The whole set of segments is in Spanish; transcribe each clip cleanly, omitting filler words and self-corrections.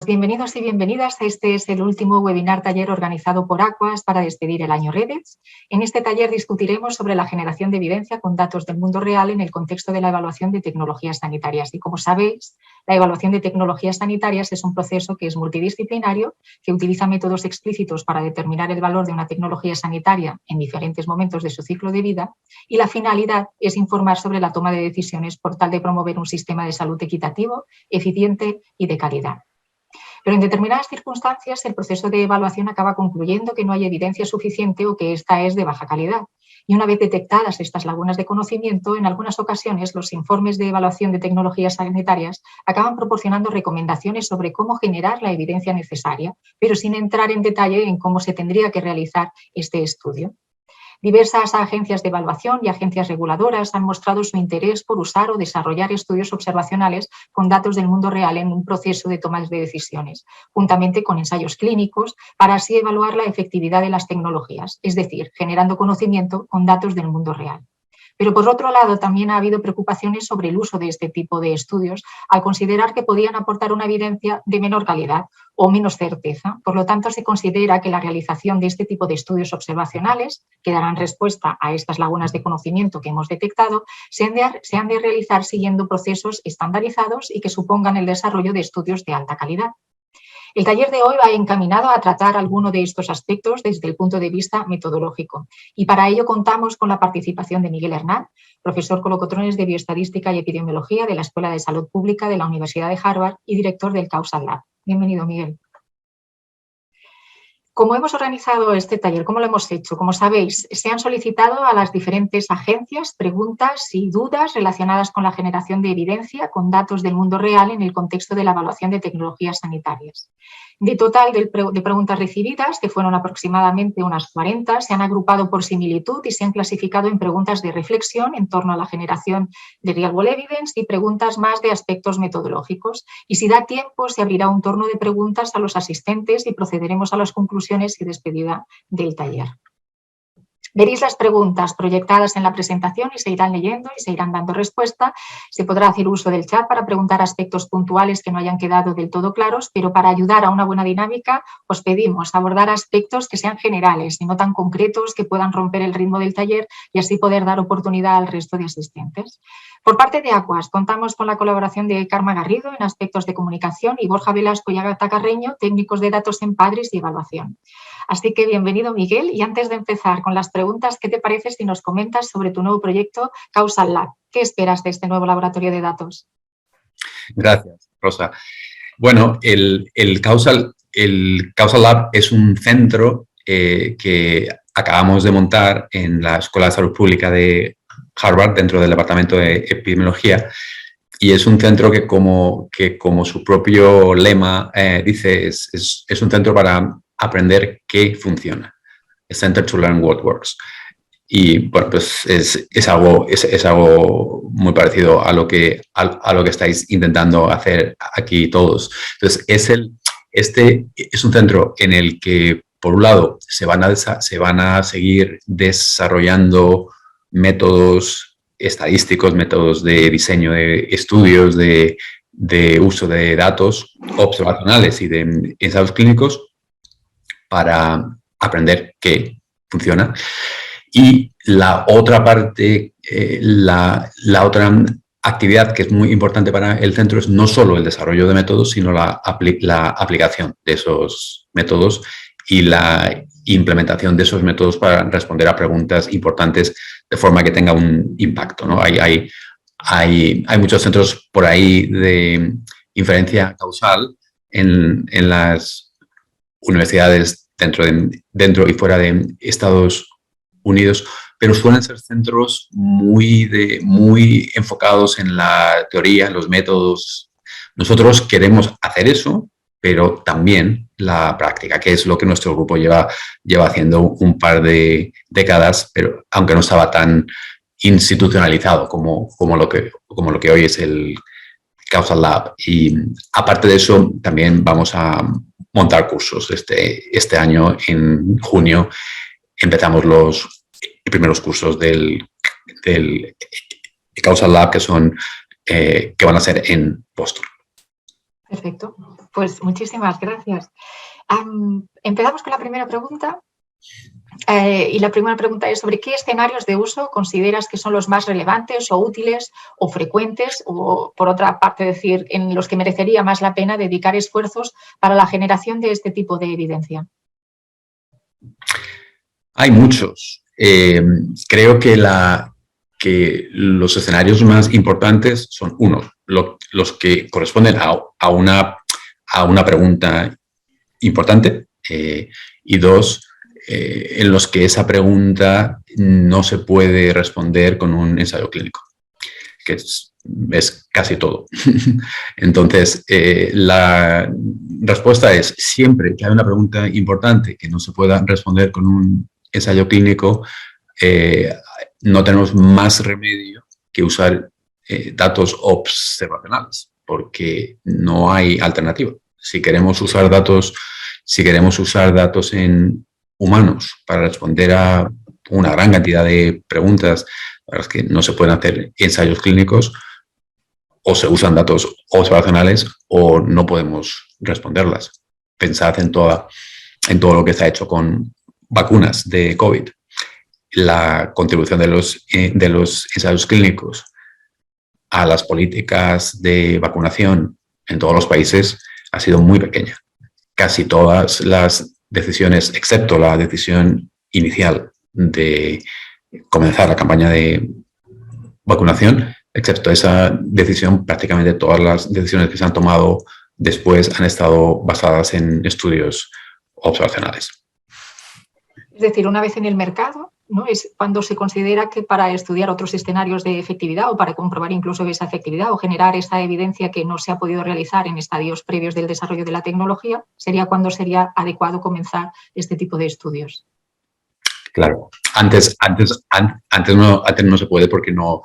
Bienvenidos y bienvenidas. Este es el último webinar taller organizado por Aquas para despedir el año Redes. En este taller discutiremos sobre la generación de evidencia con datos del mundo real en el contexto de la evaluación de tecnologías sanitarias. Y como sabéis, la evaluación de tecnologías sanitarias es un proceso que es multidisciplinario, que utiliza métodos explícitos para determinar el valor de una tecnología sanitaria en diferentes momentos de su ciclo de vida, y la finalidad es informar sobre la toma de decisiones por tal de promover un sistema de salud equitativo, eficiente y de calidad. Pero en determinadas circunstancias el proceso de evaluación acaba concluyendo que no hay evidencia suficiente o que esta es de baja calidad. Y una vez detectadas estas lagunas de conocimiento, en algunas ocasiones los informes de evaluación de tecnologías sanitarias acaban proporcionando recomendaciones sobre cómo generar la evidencia necesaria, pero sin entrar en detalle en cómo se tendría que realizar este estudio. Diversas agencias de evaluación y agencias reguladoras han mostrado su interés por usar o desarrollar estudios observacionales con datos del mundo real en un proceso de toma de decisiones, juntamente con ensayos clínicos, para así evaluar la efectividad de las tecnologías, es decir, generando conocimiento con datos del mundo real. Pero, por otro lado, también ha habido preocupaciones sobre el uso de este tipo de estudios al considerar que podían aportar una evidencia de menor calidad o menos certeza. Por lo tanto, se considera que la realización de este tipo de estudios observacionales, que darán respuesta a estas lagunas de conocimiento que hemos detectado, se han de realizar siguiendo procesos estandarizados y que supongan el desarrollo de estudios de alta calidad. El taller de hoy va encaminado a tratar alguno de estos aspectos desde el punto de vista metodológico, y para ello contamos con la participación de Miguel Hernán, profesor colocotrones de Bioestadística y Epidemiología de la Escuela de Salud Pública de la Universidad de Harvard y director del Causal Lab. Bienvenido, Miguel. ¿Cómo hemos organizado este taller? ¿Cómo lo hemos hecho? Como sabéis, se han solicitado a las diferentes agencias preguntas y dudas relacionadas con la generación de evidencia con datos del mundo real en el contexto de la evaluación de tecnologías sanitarias. De total de preguntas recibidas, que fueron aproximadamente unas 40, se han agrupado por similitud y se han clasificado en preguntas de reflexión en torno a la generación de real world evidence y preguntas más de aspectos metodológicos. Y si da tiempo, se abrirá un turno de preguntas a los asistentes y procederemos a las conclusiones y despedida del taller. Veréis las preguntas proyectadas en la presentación y se irán leyendo y se irán dando respuesta. Se podrá hacer uso del chat para preguntar aspectos puntuales que no hayan quedado del todo claros, pero para ayudar a una buena dinámica os pedimos abordar aspectos que sean generales y no tan concretos que puedan romper el ritmo del taller y así poder dar oportunidad al resto de asistentes. Por parte de Aquas, contamos con la colaboración de Karma Garrido en aspectos de comunicación y Borja Velasco y Agatha Carreño, técnicos de datos en padres y evaluación. Así que bienvenido, Miguel, y antes de empezar con las preguntas, ¿qué te parece si nos comentas sobre tu nuevo proyecto Causal Lab? ¿Qué esperas de este nuevo laboratorio de datos? Gracias, Rosa. Bueno, el Causal Lab es un centro que acabamos de montar en la Escuela de Salud Pública de Harvard, dentro del Departamento de Epidemiología, y es un centro que como su propio lema dice, es un centro para aprender qué funciona. A Center to Learn What Works. Y bueno, pues es algo muy parecido a lo que estáis intentando hacer aquí todos. Entonces, este es un centro en el que, por un lado, se van a seguir desarrollando métodos estadísticos, métodos de diseño de estudios, de uso de datos observacionales y de ensayos clínicos para aprender qué funciona. Y la otra parte, la otra actividad que es muy importante para el centro es no solo el desarrollo de métodos, sino la aplicación de esos métodos y la implementación de esos métodos para responder a preguntas importantes de forma que tenga un impacto, ¿no? Hay muchos centros por ahí de inferencia causal en las universidades dentro y fuera de Estados Unidos, pero suelen ser centros muy enfocados en la teoría, en los métodos. Nosotros queremos hacer eso, pero también la práctica, que es lo que nuestro grupo lleva haciendo un par de décadas, pero aunque no estaba tan institucionalizado como lo que hoy es el Causal Lab. Y aparte de eso, también vamos a montar cursos. Este año, en junio, empezamos los primeros cursos del Causal Lab que van a ser en Boston. Perfecto. Pues muchísimas gracias. Empezamos con la primera pregunta. Y la primera pregunta es sobre qué escenarios de uso consideras que son los más relevantes o útiles o frecuentes o, por otra parte, decir, en los que merecería más la pena dedicar esfuerzos para la generación de este tipo de evidencia. Hay muchos. Creo que los escenarios más importantes son, uno, los que corresponden a una pregunta importante y dos, en los que esa pregunta no se puede responder con un ensayo clínico, que es casi todo. Entonces, la respuesta es siempre que hay una pregunta importante que no se pueda responder con un ensayo clínico, no tenemos más remedio que usar datos observacionales, porque no hay alternativa. Si queremos usar datos en humanos para responder a una gran cantidad de preguntas para las que no se pueden hacer ensayos clínicos, o se usan datos observacionales o no podemos responderlas. Pensad en todo lo que se ha hecho con vacunas de COVID. La contribución de los ensayos clínicos a las políticas de vacunación en todos los países ha sido muy pequeña. Casi todas las decisiones, excepto la decisión inicial de comenzar la campaña de vacunación, excepto esa decisión, prácticamente todas las decisiones que se han tomado después han estado basadas en estudios observacionales. Es decir, una vez en el mercado, ¿no? Es cuando se considera que para estudiar otros escenarios de efectividad o para comprobar incluso esa efectividad o generar esa evidencia que no se ha podido realizar en estadios previos del desarrollo de la tecnología, sería cuando sería adecuado comenzar este tipo de estudios. Claro, antes no se puede porque no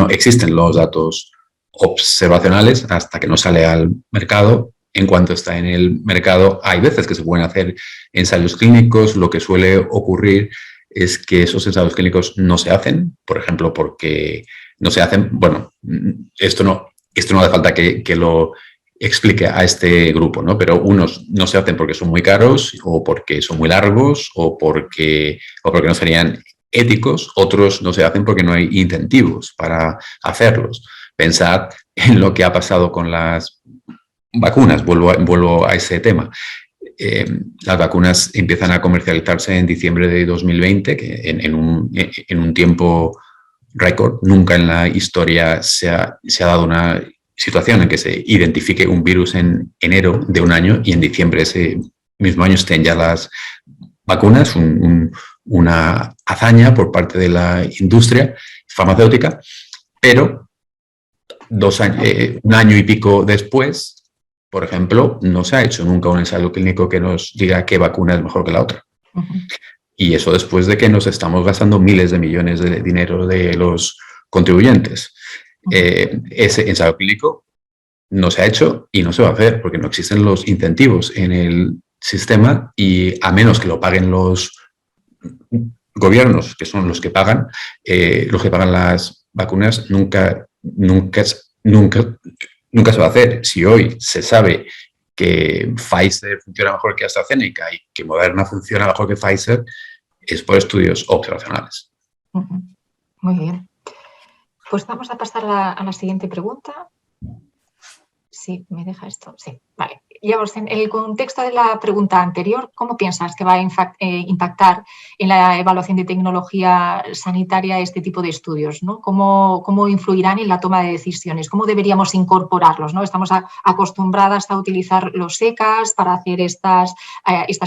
existen los datos observacionales hasta que no sale al mercado. En cuanto está en el mercado, hay veces que se pueden hacer ensayos clínicos. Lo que suele ocurrir es que esos ensayos clínicos no se hacen, por ejemplo, porque no se hacen, bueno, esto no hace falta que lo explique a este grupo, ¿no? Pero unos no se hacen porque son muy caros o porque son muy largos o porque no serían éticos, otros no se hacen porque no hay incentivos para hacerlos. Pensad en lo que ha pasado con las vacunas, vuelvo a ese tema. Las vacunas empiezan a comercializarse en diciembre de 2020, que en un tiempo récord. Nunca en la historia se ha dado una situación en que se identifique un virus en enero de un año y en diciembre de ese mismo año estén ya las vacunas, una hazaña por parte de la industria farmacéutica, pero un año y pico después, por ejemplo, no se ha hecho nunca un ensayo clínico que nos diga qué vacuna es mejor que la otra. Y eso después de que nos estamos gastando miles de millones de dinero de los contribuyentes. Ese ensayo clínico no se ha hecho y no se va a hacer porque no existen los incentivos en el sistema y a menos que lo paguen los gobiernos, que son los que pagan las vacunas, nunca se va a hacer. Si hoy se sabe que Pfizer funciona mejor que AstraZeneca y que Moderna funciona mejor que Pfizer, es por estudios observacionales. Muy bien. Pues vamos a pasar a la siguiente pregunta. Sí, me deja esto. Sí, vale. Llevamos en el contexto de la pregunta anterior, ¿cómo piensas que va a impactar en la evaluación de tecnología sanitaria este tipo de estudios, ¿no? ¿Cómo influirán en la toma de decisiones? ¿Cómo deberíamos incorporarlos, ¿no? Estamos acostumbradas a utilizar los ECAs para hacer esta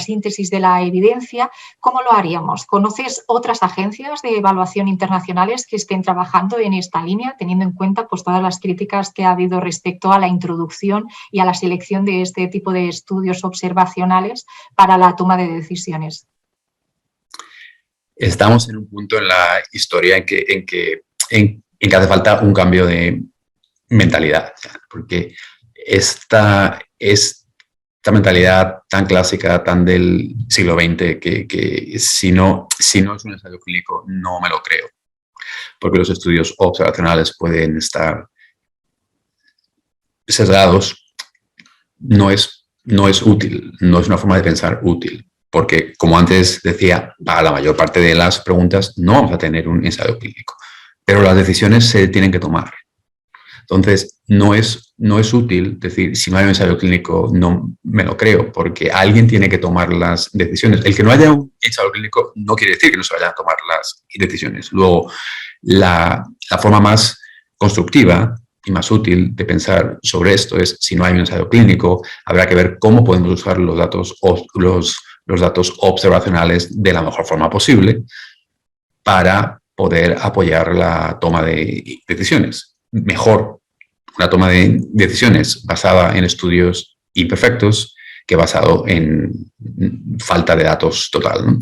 síntesis de la evidencia. ¿Cómo lo haríamos? ¿Conoces otras agencias de evaluación internacionales que estén trabajando en esta línea, teniendo en cuenta pues, todas las críticas que ha habido respecto a la introducción y a la selección de este tipo de estudios observacionales para la toma de decisiones? Estamos en un punto en la historia en que hace falta un cambio de mentalidad, porque esta mentalidad tan clásica, tan del siglo XX, que si no es un ensayo clínico, no me lo creo, porque los estudios observacionales pueden estar sesgados. no es útil, no es una forma de pensar útil. Porque, como antes decía, para la mayor parte de las preguntas no vamos a tener un ensayo clínico, pero las decisiones se tienen que tomar. Entonces, no es útil decir, si no hay un ensayo clínico, no me lo creo, porque alguien tiene que tomar las decisiones. El que no haya un ensayo clínico no quiere decir que no se vayan a tomar las decisiones. Luego, la forma más constructiva y más útil de pensar sobre esto es, si no hay un ensayo clínico, habrá que ver cómo podemos usar los datos observacionales de la mejor forma posible para poder apoyar la toma de decisiones. Mejor una toma de decisiones basada en estudios imperfectos que basado en falta de datos total, ¿no?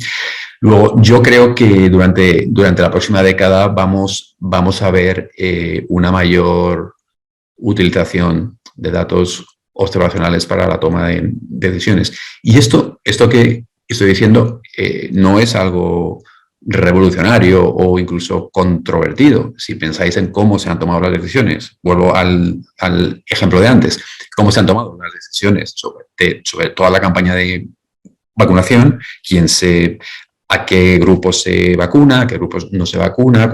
Luego, yo creo que durante la próxima década vamos a ver una mayor utilización de datos observacionales para la toma de decisiones. Y esto que estoy diciendo no es algo revolucionario o incluso controvertido, si pensáis en cómo se han tomado las decisiones. Vuelvo al ejemplo de antes, cómo se han tomado las decisiones sobre toda la campaña de vacunación, a qué grupos se vacuna, a qué grupos no se vacuna,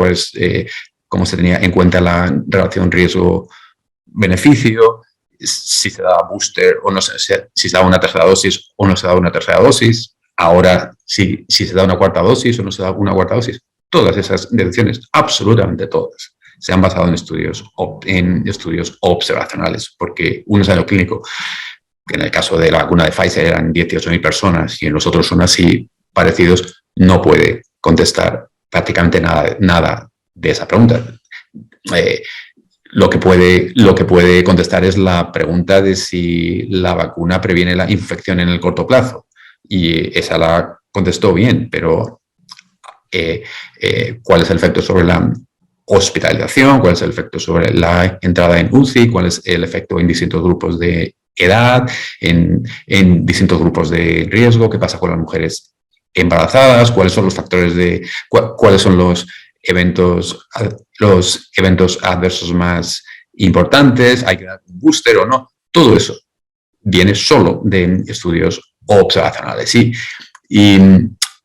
cómo se tenía en cuenta la relación riesgo-beneficio, si se daba booster o no, si se daba una tercera dosis o no se daba una tercera dosis. Ahora, si se da una cuarta dosis o no se da una cuarta dosis, todas esas decisiones, absolutamente todas, se han basado en estudios observacionales, porque un ensayo clínico, que en el caso de la vacuna de Pfizer eran 18.000 personas y en los otros son así parecidos, no puede contestar prácticamente nada de esa pregunta. Lo que puede contestar es la pregunta de si la vacuna previene la infección en el corto plazo. Y esa la contestó bien, pero ¿cuál es el efecto sobre la hospitalización? ¿Cuál es el efecto sobre la entrada en UCI? ¿Cuál es el efecto en distintos grupos de edad, en distintos grupos de riesgo? ¿Qué pasa con las mujeres embarazadas? ¿Cuáles son los factores cuáles son los eventos adversos más importantes? ¿Hay que dar un booster o no? Todo eso viene solo de estudios observacionales, ¿sí? Y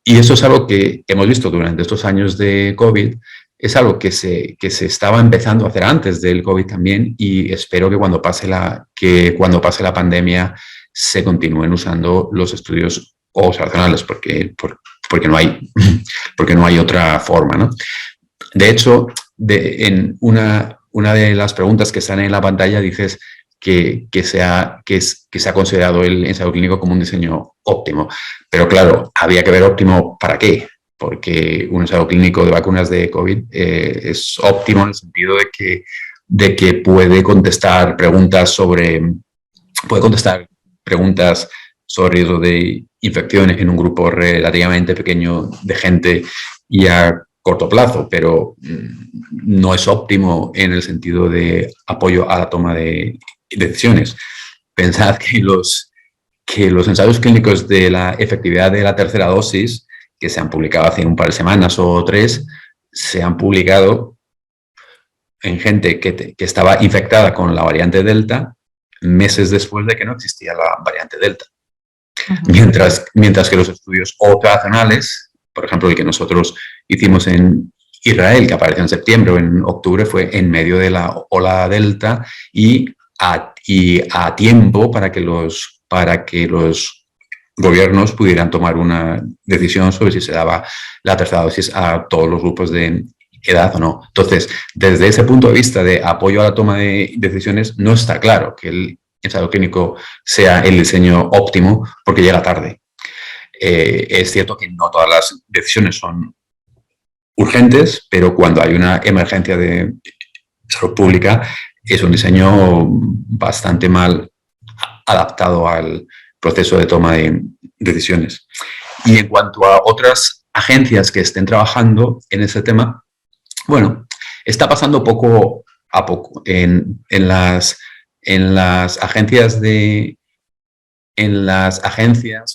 eso es algo que hemos visto durante estos años de COVID, es algo que se estaba empezando a hacer antes del COVID también, y espero que cuando pase la pandemia se continúen usando los estudios observacionales, porque no hay otra forma, ¿no? De hecho, en una de las preguntas que están en la pantalla dices que se ha considerado el ensayo clínico como un diseño óptimo. Pero claro, había que ver óptimo para qué, porque un ensayo clínico de vacunas de COVID es óptimo en el sentido de que puede contestar preguntas sobre riesgo de infección en un grupo relativamente pequeño de gente y a corto plazo, pero no es óptimo en el sentido de apoyo a la toma de decisiones. Pensad que los ensayos clínicos de la efectividad de la tercera dosis, que se han publicado hace un par de semanas o 3, se han publicado en gente que estaba infectada con la variante Delta meses después de que no existía la variante Delta. Mientras que los estudios observacionales, por ejemplo, el que nosotros hicimos en Israel, que apareció en septiembre o en octubre, fue en medio de la ola Delta y a tiempo para que los gobiernos pudieran tomar una decisión sobre si se daba la tercera dosis a todos los grupos de edad o no. Entonces, desde ese punto de vista de apoyo a la toma de decisiones, no está claro que el ensayo clínico sea el diseño óptimo porque llega tarde. Es cierto que no todas las decisiones son urgentes, pero cuando hay una emergencia de salud pública es un diseño bastante mal adaptado al proceso de toma de decisiones. Y en cuanto a otras agencias que estén trabajando en ese tema, bueno, está pasando poco a poco en las agencias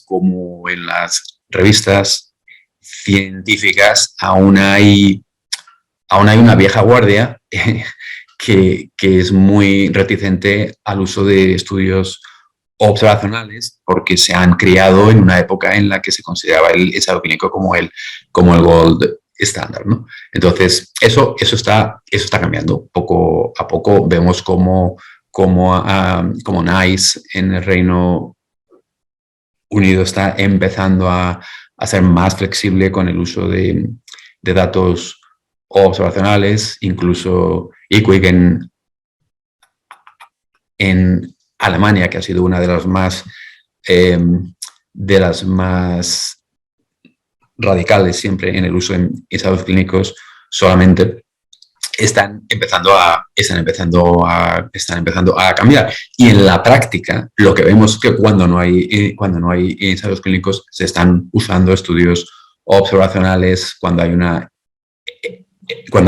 como en las revistas científicas aún hay una vieja guardia que es muy reticente al uso de estudios observacionales porque se han criado en una época en la que se consideraba el ensayo clínico como el gold estándar, ¿no? Entonces, eso está cambiando. Poco a poco vemos como NICE en el Reino Unido está empezando a ser más flexible con el uso de datos observacionales, incluso IQWiG en Alemania, que ha sido una de las más radicales siempre en el uso en ensayos clínicos, solamente están empezando a cambiar. Y en la práctica, lo que vemos es que cuando no hay ensayos clínicos, se están usando estudios observacionales. Cuando hay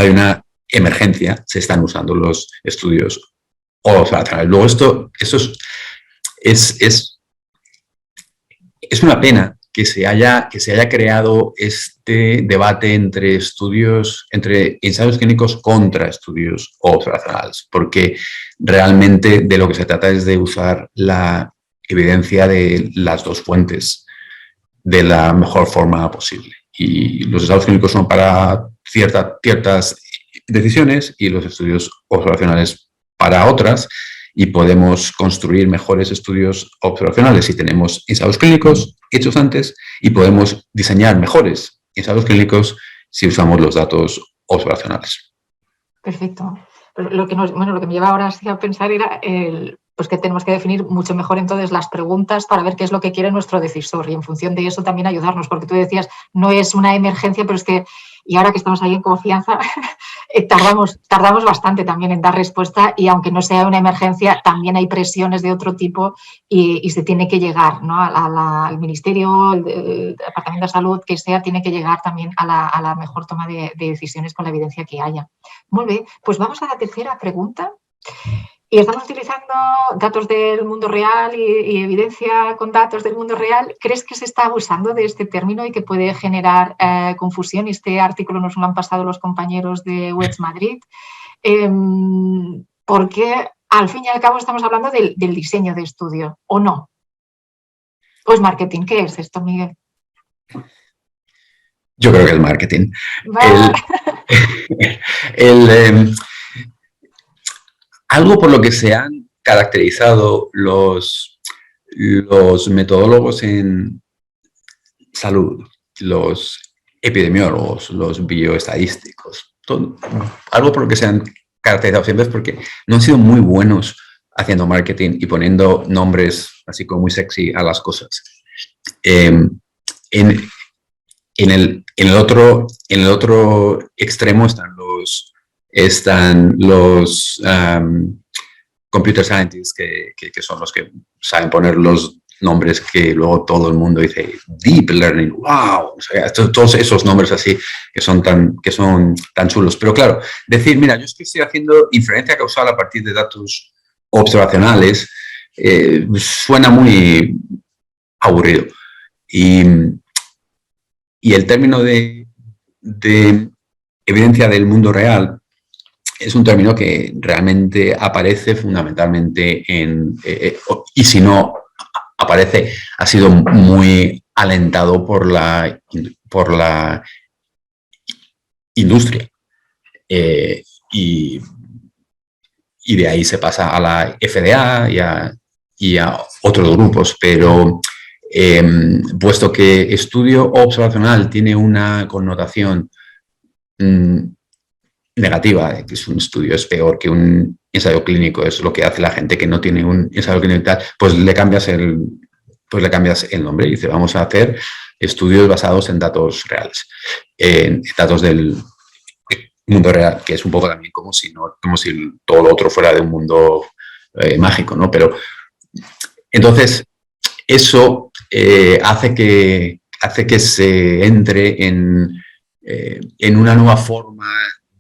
una emergencia, se están usando los estudios observacionales. Luego, eso es una pena que se haya creado este debate entre ensayos clínicos contra estudios observacionales, porque realmente de lo que se trata es de usar la evidencia de las dos fuentes de la mejor forma posible. Y los ensayos clínicos son para ciertas decisiones y los estudios observacionales para otras, y podemos construir mejores estudios observacionales si tenemos ensayos clínicos hechos antes, y podemos diseñar mejores ensayos clínicos si usamos los datos observacionales. Perfecto. Pero lo que me lleva ahora a pensar era pues que tenemos que definir mucho mejor entonces las preguntas para ver qué es lo que quiere nuestro decisor, y en función de eso también ayudarnos, porque tú decías, no es una emergencia, pero es que, y ahora que estamos ahí en confianza, tardamos bastante también en dar respuesta, y aunque no sea una emergencia, también hay presiones de otro tipo y se tiene que llegar, ¿no? Al Ministerio, el Departamento de Salud, que sea, tiene que llegar también a la mejor toma de decisiones con la evidencia que haya. Muy bien, pues vamos a la tercera pregunta. Y estamos utilizando datos del mundo real y evidencia con datos del mundo real. ¿Crees que se está abusando de este término y que puede generar confusión? Este artículo nos lo han pasado los compañeros de Wets Madrid. Porque al fin y al cabo estamos hablando del diseño de estudio, ¿o no? ¿O es marketing? ¿Qué es esto, Miguel? Yo creo que es marketing. Algo por lo que se han caracterizado los metodólogos en salud, los epidemiólogos, los bioestadísticos, algo por lo que se han caracterizado siempre es porque no han sido muy buenos haciendo marketing y poniendo nombres así como muy sexy a las cosas. En el otro extremo están los computer scientists, que son los que saben poner los nombres que luego todo el mundo dice deep learning, wow, o sea, todos esos nombres así que son tan chulos. Pero claro, decir, mira, yo estoy haciendo inferencia causal a partir de datos observacionales, suena muy aburrido. Y el término de evidencia del mundo real es un término que realmente aparece fundamentalmente y si no aparece, ha sido muy alentado por la industria. Y de ahí se pasa a la FDA y a otros grupos, pero puesto que estudio observacional tiene una connotación negativa, que es un estudio, es peor que un ensayo clínico, es lo que hace la gente que no tiene un ensayo clínico, pues le cambias el nombre y dice, vamos a hacer estudios basados en datos reales, en datos del mundo real, que es un poco también como si todo lo otro fuera de un mundo mágico, ¿no? Pero entonces eso hace que se entre en una nueva forma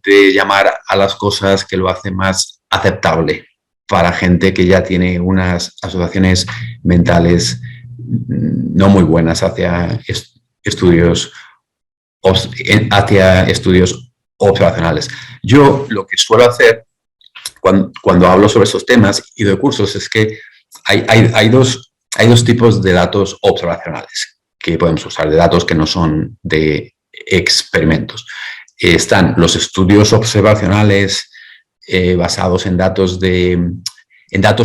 de llamar a las cosas que lo hace más aceptable para gente que ya tiene unas asociaciones mentales no muy buenas hacia estudios observacionales. Yo lo que suelo hacer cuando hablo sobre esos temas y doy cursos es que hay dos hay dos tipos de datos observacionales que podemos usar, de datos que no son de experimentos. Están los estudios observacionales basados en datos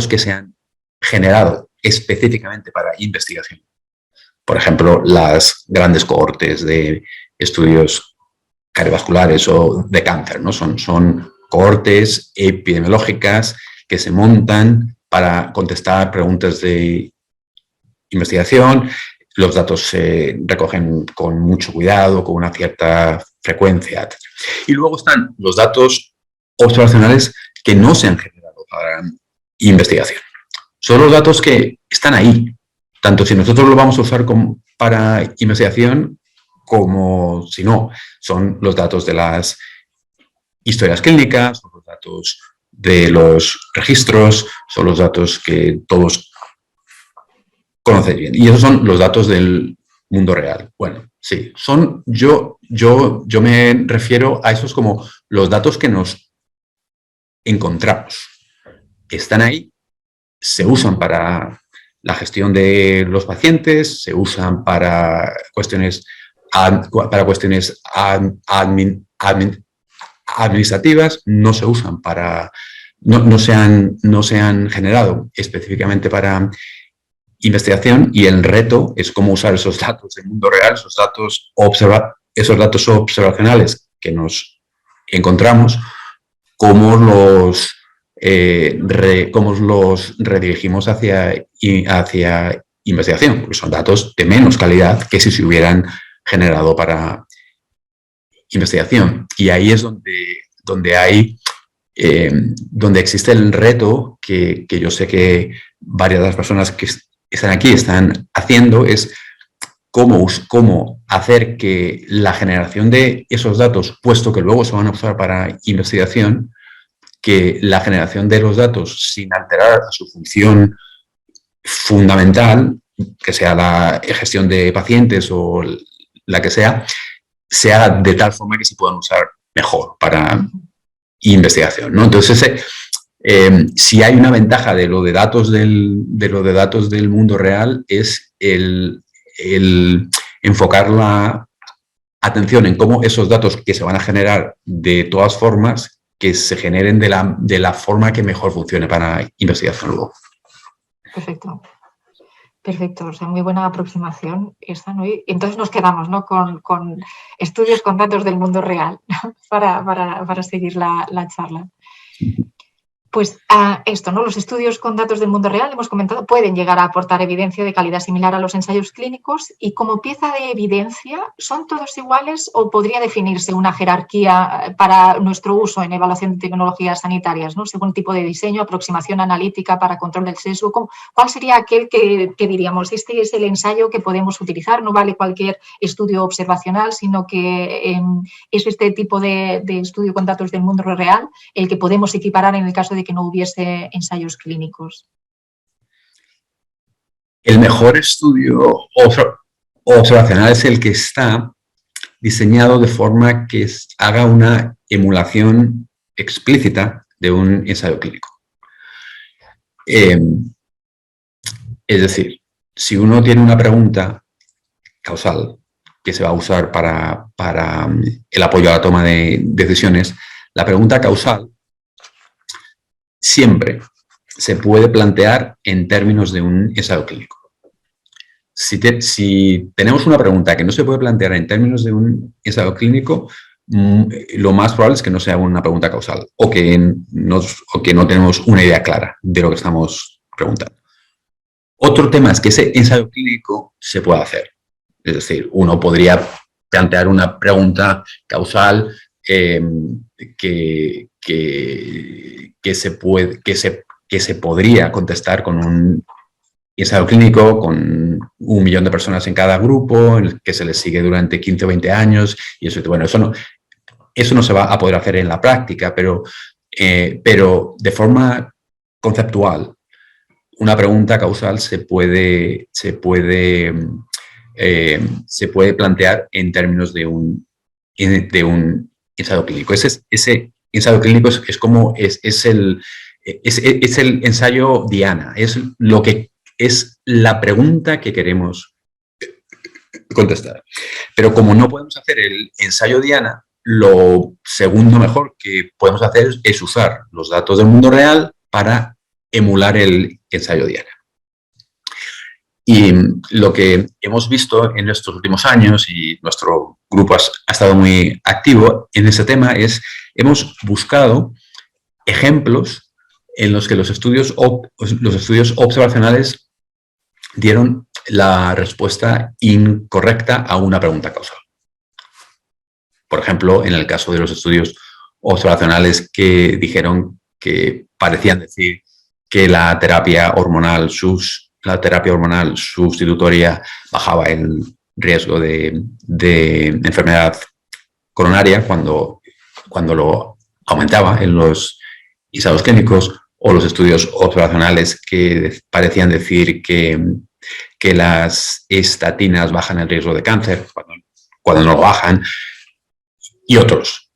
que se han generado específicamente para investigación. Por ejemplo, las grandes cohortes de estudios cardiovasculares o de cáncer, ¿no? Son cohortes epidemiológicas que se montan para contestar preguntas de investigación. Los datos se recogen con mucho cuidado, con una cierta frecuencia. Y luego están los datos observacionales que no se han generado para investigación. Son los datos que están ahí, tanto si nosotros lo vamos a usar para investigación como si no. Son los datos de las historias clínicas, son los datos de los registros, son los datos que todos conocéis bien. Y esos son los datos del mundo real. Bueno, sí, yo me refiero a esos como los datos que nos encontramos. Están ahí, se usan para la gestión de los pacientes, se usan para cuestiones administrativas, no se usan para, no se han generado específicamente para investigación, y el reto es cómo usar esos datos del mundo real, esos datos observacionales que nos encontramos, cómo los redirigimos hacia investigación, porque son datos de menos calidad que si se hubieran generado para investigación. Y ahí es donde existe el reto que yo sé que varias de las personas que están aquí están haciendo, es cómo hacer que la generación de esos datos, puesto que luego se van a usar para investigación, que la generación de los datos sin alterar a su función fundamental, que sea la gestión de pacientes o la que sea, se haga de tal forma que se puedan usar mejor para investigación, ¿no? Entonces, si hay una ventaja de lo de datos del mundo real, es el enfocar la atención en cómo esos datos que se van a generar de todas formas, que se generen de la forma que mejor funcione para investigación luego. Perfecto. Perfecto, o sea, muy buena aproximación esta, ¿no? Y entonces nos quedamos, ¿no?, con estudios con datos del mundo real, ¿no?, para seguir la charla. Pues esto, ¿no? Los estudios con datos del mundo real, hemos comentado, pueden llegar a aportar evidencia de calidad similar a los ensayos clínicos, y como pieza de evidencia, ¿son todos iguales o podría definirse una jerarquía para nuestro uso en evaluación de tecnologías sanitarias, ¿no?, según tipo de diseño, aproximación analítica para control del sesgo? ¿Cuál sería aquel que diríamos, este es el ensayo que podemos utilizar, no vale cualquier estudio observacional, sino que es este tipo de estudio con datos del mundo real el que podemos equiparar en el caso de que no hubiese ensayos clínicos? El mejor estudio observacional es el que está diseñado de forma que haga una emulación explícita de un ensayo clínico. Es decir, si uno tiene una pregunta causal que se va a usar para el apoyo a la toma de decisiones, la pregunta causal siempre se puede plantear en términos de un ensayo clínico. Si tenemos una pregunta que no se puede plantear en términos de un ensayo clínico, lo más probable es que no sea una pregunta causal o que no tenemos una idea clara de lo que estamos preguntando. Otro tema es que ese ensayo clínico se puede hacer. Es decir, uno podría plantear una pregunta causal que se podría contestar con un ensayo clínico con 1 millón de personas en cada grupo, en el que se les sigue durante 15 o 20 años, y eso, bueno, eso no se va a poder hacer en la práctica, pero de forma conceptual, una pregunta causal se puede plantear en términos de un ensayo clínico. Ese ensayo clínico es el ensayo diana, es lo que es la pregunta que queremos contestar. Pero como no podemos hacer el ensayo Diana, lo segundo mejor que podemos hacer es usar los datos del mundo real para emular el ensayo Diana. Y lo que hemos visto en estos últimos años, y nuestro grupo ha estado muy activo en ese tema, es hemos buscado ejemplos en los que los estudios observacionales dieron la respuesta incorrecta a una pregunta causal. Por ejemplo, en el caso de los estudios observacionales que dijeron que parecían decir que la terapia hormonal sustitutoria bajaba el riesgo de enfermedad coronaria cuando lo aumentaba en los ensayos clínicos, o los estudios observacionales que parecían decir que las estatinas bajan el riesgo de cáncer cuando no lo bajan, y otros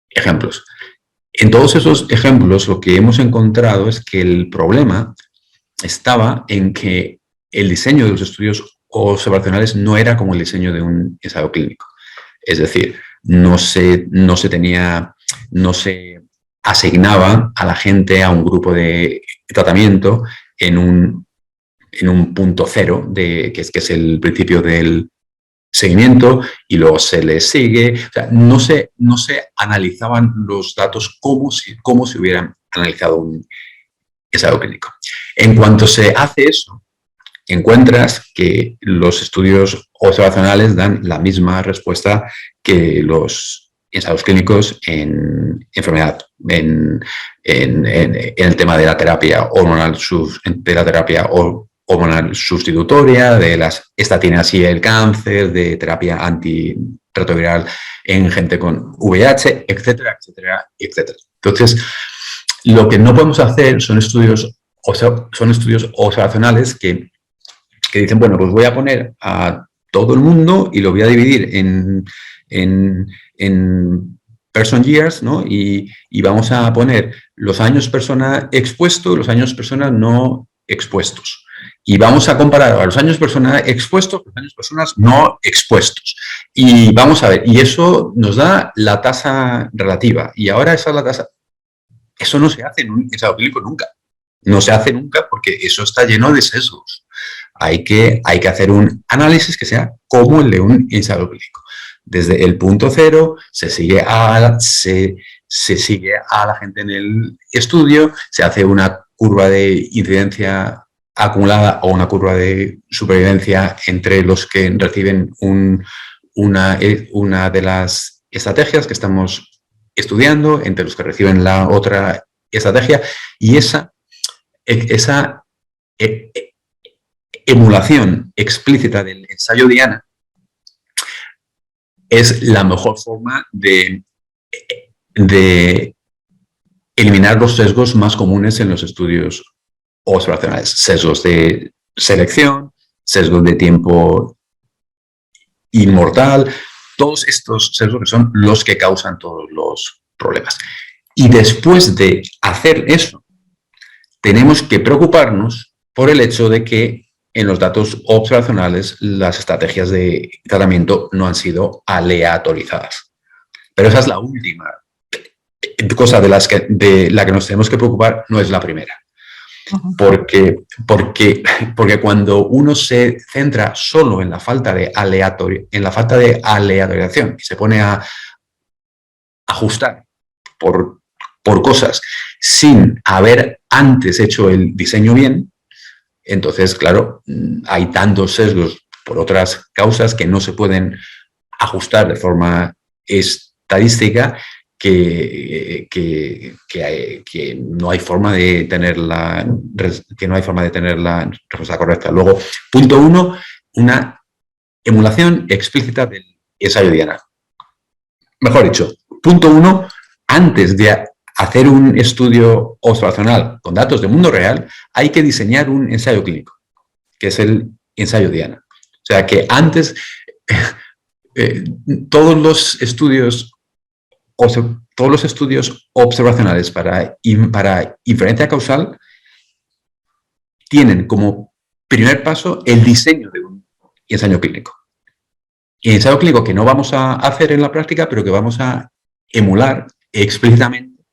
ejemplos. En todos esos ejemplos lo que hemos encontrado es que el problema estaba en que el diseño de los estudios observacionales no era como el diseño de un ensayo clínico. Es decir, no se asignaba a la gente a un grupo de tratamiento en un punto cero, que es el principio del seguimiento, y luego se les sigue. O sea, no se analizaban los datos como si hubieran analizado un ensayo clínico. En cuanto se hace eso, encuentras que los estudios observacionales dan la misma respuesta que los ensayos clínicos en enfermedad, en el tema de la terapia hormonal, sustitutoria, de las estatinas y el cáncer, de terapia antirretroviral en gente con VIH, etcétera, etcétera, etcétera. Entonces, lo que no podemos hacer son estudios observacionales que dicen, bueno, pues voy a poner a todo el mundo y lo voy a dividir en person years, ¿no? Y vamos a poner los años persona expuesto y los años persona no expuestos. Y vamos a comparar a los años persona expuestos con los años personas no expuestos. Y vamos a ver, y eso nos da la tasa relativa. Y ahora esa es la tasa. Eso no se hace en un ensayo clínico nunca. No se hace nunca porque eso está lleno de sesgos. Hay que hacer un análisis que sea como el de un ensayo clínico. Desde el punto cero se sigue a la gente en el estudio, se hace una curva de incidencia acumulada o una curva de supervivencia entre los que reciben una de las estrategias que estamos estudiando, entre los que reciben la otra estrategia, y esa emulación explícita del ensayo Diana es la mejor forma de eliminar los sesgos más comunes en los estudios observacionales. Sesgos de selección, sesgos de tiempo inmortal, todos estos sesgos que son los que causan todos los problemas. Y después de hacer eso, tenemos que preocuparnos por el hecho de que en los datos observacionales las estrategias de tratamiento no han sido aleatorizadas. Pero esa es la última cosa de la que nos tenemos que preocupar, no es la primera. Porque cuando uno se centra solo en la falta de aleatorización y se pone a ajustar por cosas sin haber antes hecho el diseño bien, entonces, claro, hay tantos sesgos por otras causas que no se pueden ajustar de forma estadística que no hay forma de tener la respuesta correcta. Luego, punto 1, una emulación explícita del ensayo Diana. Mejor dicho, punto 1, antes de hacer un estudio observacional con datos del mundo real, hay que diseñar un ensayo clínico, que es el ensayo Diana. O sea que antes, todos los estudios observacionales para inferencia causal tienen como primer paso, el diseño de un ensayo clínico. Y el ensayo clínico que no vamos a hacer en la práctica, pero que vamos a emular explícitamente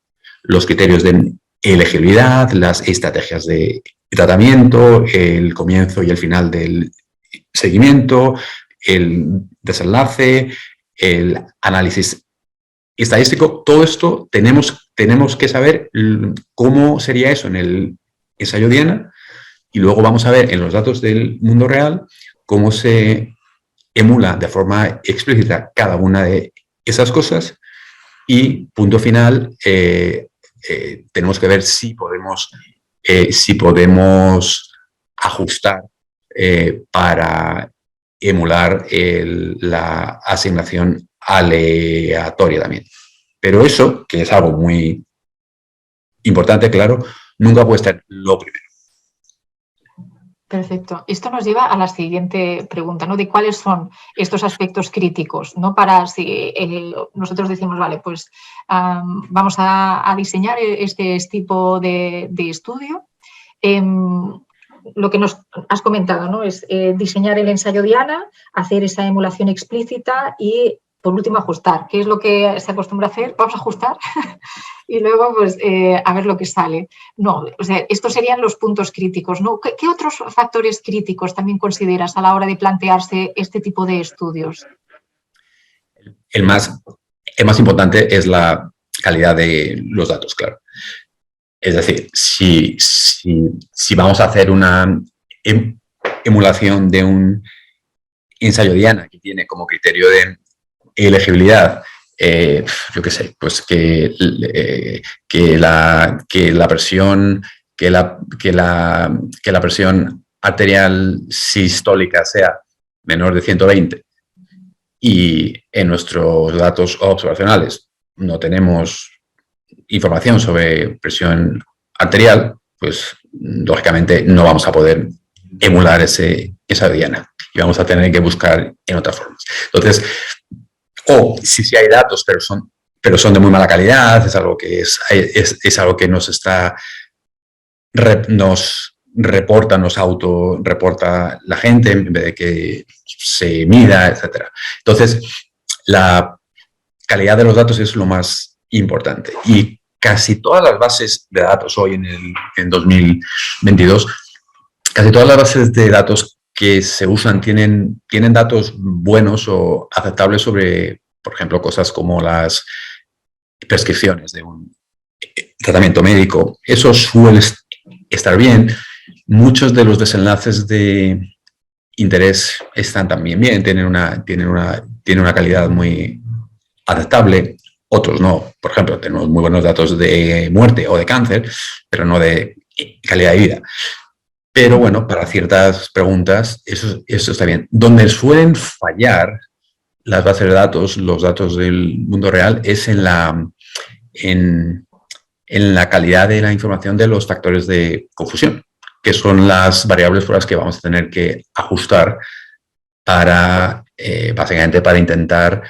los criterios de elegibilidad, las estrategias de tratamiento, el comienzo y el final del seguimiento, el desenlace, el análisis estadístico. Todo esto tenemos que saber cómo sería eso en el ensayo Diana, y luego vamos a ver en los datos del mundo real cómo se emula de forma explícita cada una de esas cosas, y punto final, tenemos que ver si podemos ajustar para emular la asignación aleatoria también. Pero eso, que es algo muy importante, claro, nunca puede ser lo primero. Perfecto. Esto nos lleva a la siguiente pregunta, ¿no? De cuáles son estos aspectos críticos, ¿no? Para si nosotros decimos, vale, pues vamos a diseñar este tipo de estudio. Lo que nos has comentado, ¿no? Es diseñar el ensayo Diana, hacer esa emulación explícita y, por último, ajustar. ¿Qué es lo que se acostumbra a hacer? Vamos a ajustar y luego, pues, a ver lo que sale. No, o sea, estos serían los puntos críticos, ¿no? ¿Qué otros factores críticos también consideras a la hora de plantearse este tipo de estudios? El más importante es la calidad de los datos, claro. Es decir, si vamos a hacer una emulación de un ensayo Diana que tiene como criterio de elegibilidad, yo qué sé, pues que la presión arterial sistólica sea menor de 120, y en nuestros datos observacionales no tenemos información sobre presión arterial, pues lógicamente no vamos a poder emular esa Diana y vamos a tener que buscar en otras formas. Entonces, si hay datos, pero son de muy mala calidad, es algo que nos autorreporta la gente en vez de que se mida, etc. Entonces, la calidad de los datos es lo más importante, y casi todas las bases de datos hoy en 2022, casi todas las bases de datos que se usan tienen datos buenos o aceptables sobre, por ejemplo, cosas como las prescripciones de un tratamiento médico. Eso suele estar bien. Muchos de los desenlaces de interés están también bien, tienen una calidad muy aceptable. Otros no. Por ejemplo, tenemos muy buenos datos de muerte o de cáncer, pero no de calidad de vida. Pero bueno, para ciertas preguntas eso está bien. Donde suelen fallar las bases de datos, los datos del mundo real, es en la calidad de la información de los factores de confusión, que son las variables por las que vamos a tener que ajustar básicamente para intentar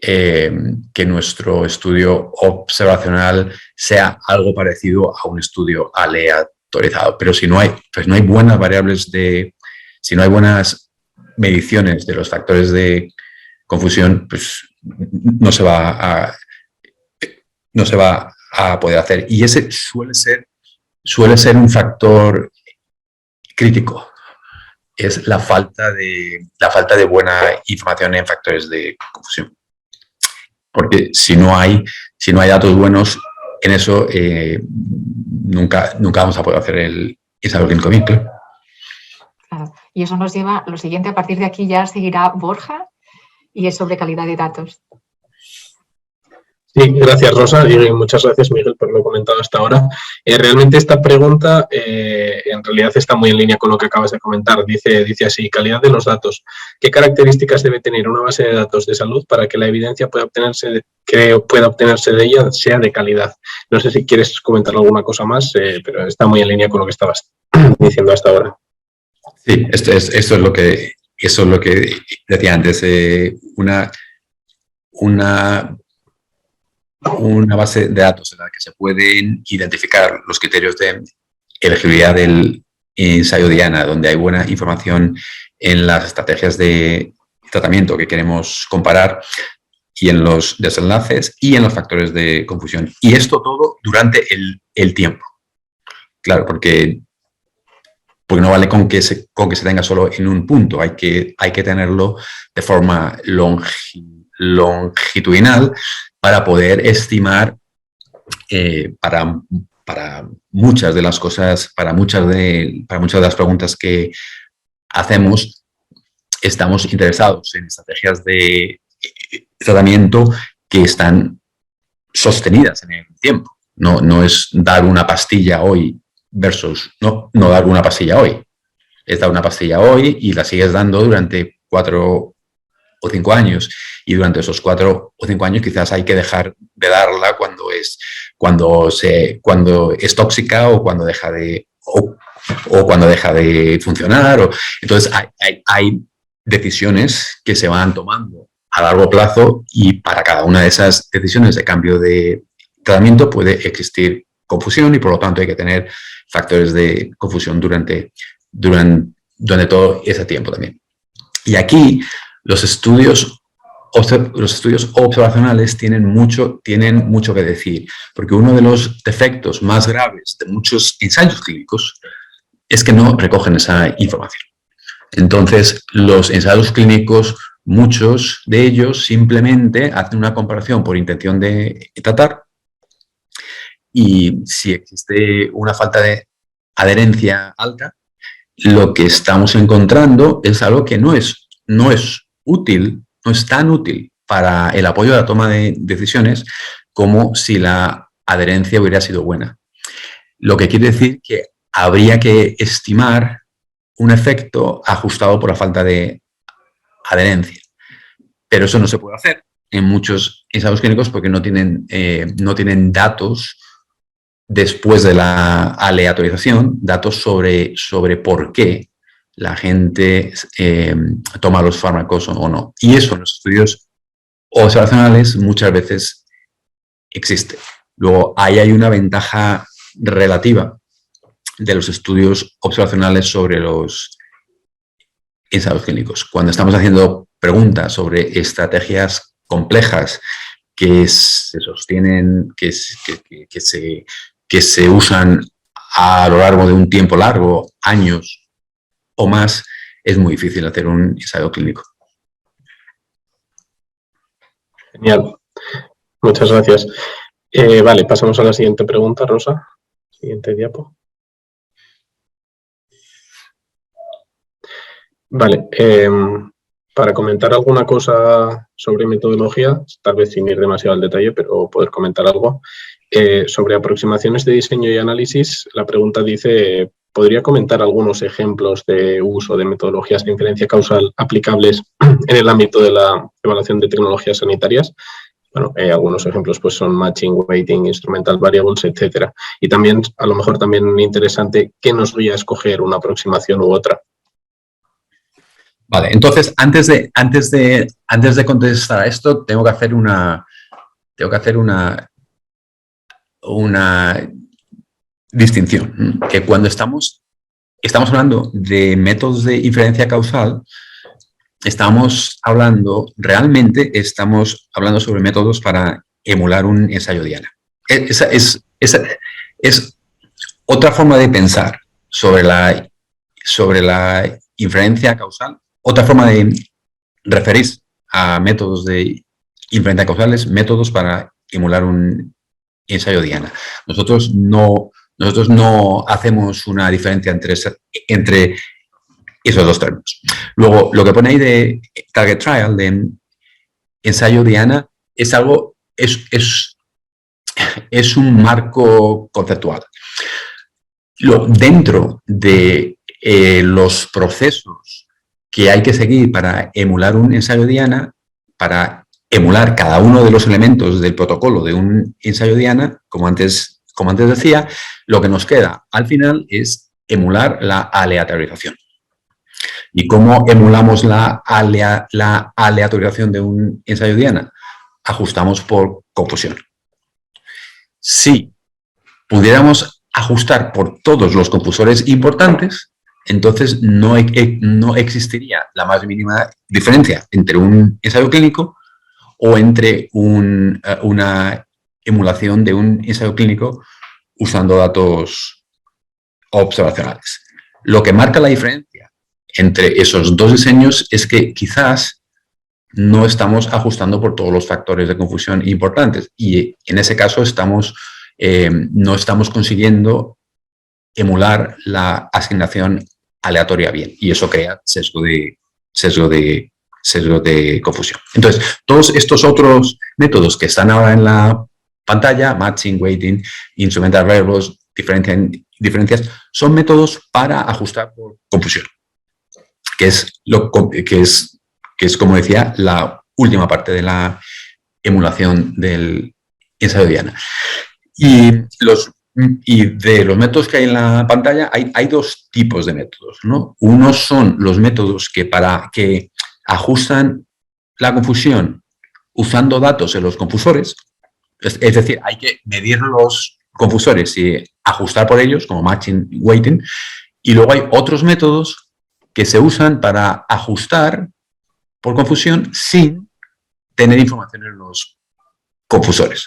que nuestro estudio observacional sea algo parecido a un estudio aleatorizado. Pero si no hay buenas variables si no hay buenas mediciones de los factores de confusión, pues no se va a poder hacer. Y ese suele ser un factor crítico. Es la falta de buena información en factores de confusión. Porque si no hay datos buenos en eso, nunca vamos a poder hacer el ensayo clínico bien, claro. Claro. Y eso nos lleva a lo siguiente. A partir de aquí ya seguirá Borja, y es sobre calidad de datos. Sí, gracias Rosa, y muchas gracias Miguel por lo comentado hasta ahora. Realmente esta pregunta en realidad está muy en línea con lo que acabas de comentar. Dice así: calidad de los datos. ¿Qué características debe tener una base de datos de salud para que la evidencia pueda obtenerse de ella sea de calidad? No sé si quieres comentar alguna cosa más, pero está muy en línea con lo que estabas diciendo hasta ahora. Sí, eso es lo que decía antes. Una base de datos en la que se pueden identificar los criterios de elegibilidad del ensayo Diana, donde hay buena información en las estrategias de tratamiento que queremos comparar y en los desenlaces y en los factores de confusión. Y esto todo durante el tiempo. Claro, porque no vale con que se tenga solo en un punto, hay que tenerlo de forma longitudinal para poder estimar para muchas de las cosas, para muchas de las preguntas que hacemos, estamos interesados en estrategias de tratamiento que están sostenidas en el tiempo. No es dar una pastilla hoy versus no dar una pastilla hoy. Es dar una pastilla hoy y la sigues dando durante 4 o 5 años. Y durante esos 4 o 5 años quizás hay que dejar de darla cuando es tóxica o cuando deja de funcionar. Entonces hay decisiones que se van tomando a largo plazo y para cada una de esas decisiones de cambio de tratamiento puede existir confusión y por lo tanto hay que tener factores de confusión durante todo ese tiempo también. Y aquí los estudios observacionales tienen mucho que decir, porque uno de los defectos más graves de muchos ensayos clínicos es que no recogen esa información. Entonces, los ensayos clínicos, muchos de ellos simplemente hacen una comparación por intención de tratar y si existe una falta de adherencia alta, lo que estamos encontrando es algo que no es útil, no es tan útil para el apoyo de la toma de decisiones como si la adherencia hubiera sido buena. Lo que quiere decir que habría que estimar un efecto ajustado por la falta de adherencia. Pero eso no se puede hacer en muchos ensayos clínicos porque no tienen datos después de la aleatorización, datos sobre por qué la gente toma los fármacos o no. Y eso en los estudios observacionales muchas veces existe. Luego, ahí hay una ventaja relativa de los estudios observacionales sobre los ensayos clínicos. Cuando estamos haciendo preguntas sobre estrategias complejas que se sostienen, que se usan a lo largo de un tiempo largo, años o más, es muy difícil hacer un ensayo clínico. Genial. Muchas gracias. Vale, pasamos a la siguiente pregunta, Rosa. Siguiente diapo. Vale, para comentar alguna cosa sobre metodología, tal vez sin ir demasiado al detalle, pero poder comentar algo. Sobre aproximaciones de diseño y análisis, la pregunta dice, ¿podría comentar algunos ejemplos de uso de metodologías de inferencia causal aplicables en el ámbito de la evaluación de tecnologías sanitarias? Bueno, algunos ejemplos pues son matching, weighting, instrumental variables, etcétera. Y también, a lo mejor también interesante, ¿qué nos guía a escoger una aproximación u otra? Vale, entonces, antes de contestar a esto, tengo que hacer una distinción, que cuando estamos hablando de métodos de inferencia causal, realmente estamos hablando sobre métodos para emular un ensayo Diana. Esa es otra forma de pensar sobre la inferencia causal, otra forma de referirse a métodos de inferencia causales, métodos para emular un ensayo Diana. Nosotros no hacemos una diferencia entre esos dos términos. Luego, lo que pone ahí de target trial, de ensayo Diana, es un marco conceptual. Dentro de los procesos que hay que seguir para emular un ensayo Diana, para emular cada uno de los elementos del protocolo de un ensayo Diana, como antes decía, lo que nos queda al final es emular la aleatorización. ¿Y cómo emulamos la aleatorización de un ensayo Diana? Ajustamos por confusión. Si pudiéramos ajustar por todos los confusores importantes, entonces no existiría la más mínima diferencia entre un ensayo clínico o entre una emulación de un ensayo clínico usando datos observacionales. Lo que marca la diferencia entre esos dos diseños es que quizás no estamos ajustando por todos los factores de confusión importantes y en ese caso no estamos consiguiendo emular la asignación aleatoria bien y eso crea sesgo de confusión. Entonces, todos estos otros métodos que están ahora en la pantalla, matching, weighting, instrumental variables, diferencias, son métodos para ajustar por confusión, que es, como decía, la última parte de la emulación del ensayo de Diana. Y de los métodos que hay en la pantalla, hay dos tipos de métodos, ¿no? Unos son los métodos que ajustan la confusión usando datos en los confusores, es decir, hay que medir los confusores y ajustar por ellos, como matching, weighting, y luego hay otros métodos que se usan para ajustar por confusión sin tener información en los confusores.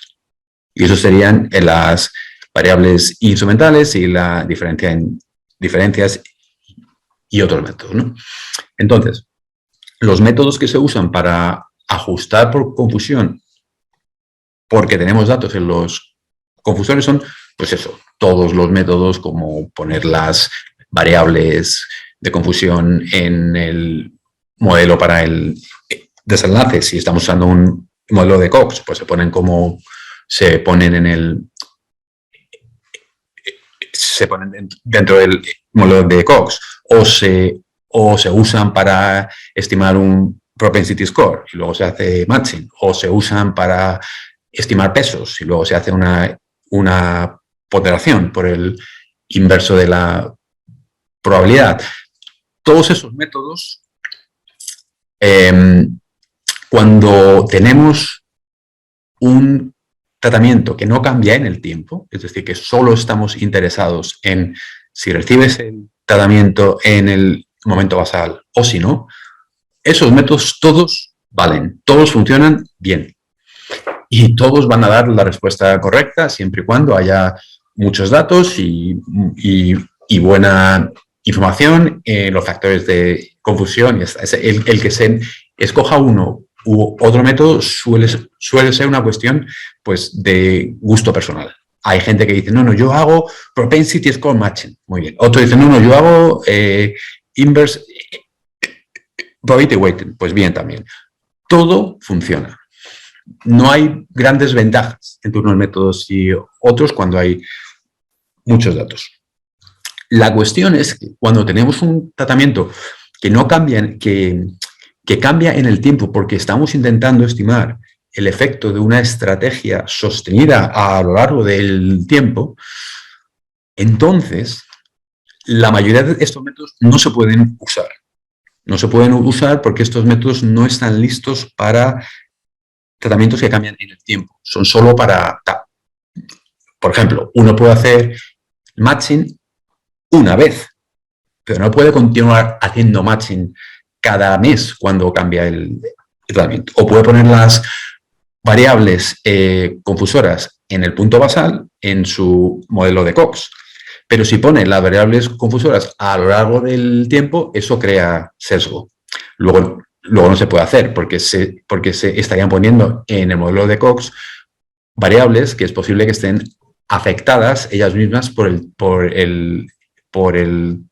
Y eso serían las variables instrumentales y la diferencia en diferencias y otros métodos, ¿no? Entonces, los métodos que se usan para ajustar por confusión porque tenemos datos en los confusores son, pues eso, todos los métodos como poner las variables de confusión en el modelo para el desenlace. Si estamos usando un modelo de Cox, pues se ponen dentro del modelo de Cox o se usan para estimar un propensity score y luego se hace matching, o se usan para estimar pesos y luego se hace una ponderación por el inverso de la probabilidad. Todos esos métodos, cuando tenemos un tratamiento que no cambia en el tiempo, es decir, que solo estamos interesados en si recibes el tratamiento en el momento basal o si no, esos métodos todos valen, todos funcionan bien y todos van a dar la respuesta correcta siempre y cuando haya muchos datos y buena información en los factores de confusión. El que se escoja uno u otro método suele ser una cuestión, pues, de gusto personal. Hay gente que dice, no, yo hago propensity score matching. Muy bien. Otro dice, no, yo hago inverse probability weighting. Pues bien también. Todo funciona. No hay grandes ventajas entre unos métodos y otros cuando hay muchos datos. La cuestión es que cuando tenemos un tratamiento que no cambia, que cambia en el tiempo porque estamos intentando estimar el efecto de una estrategia sostenida a lo largo del tiempo, entonces la mayoría de estos métodos no se pueden usar. No se pueden usar porque estos métodos no están listos para tratamientos que cambian en el tiempo. Son solo para... Por ejemplo, uno puede hacer matching una vez, pero no puede continuar haciendo matching cada mes cuando cambia el tratamiento. O puede poner las variables confusoras en el punto basal en su modelo de Cox. Pero si pone las variables confusoras a lo largo del tiempo, eso crea sesgo. Luego no se puede hacer porque se estarían poniendo en el modelo de Cox variables que es posible que estén afectadas ellas mismas por el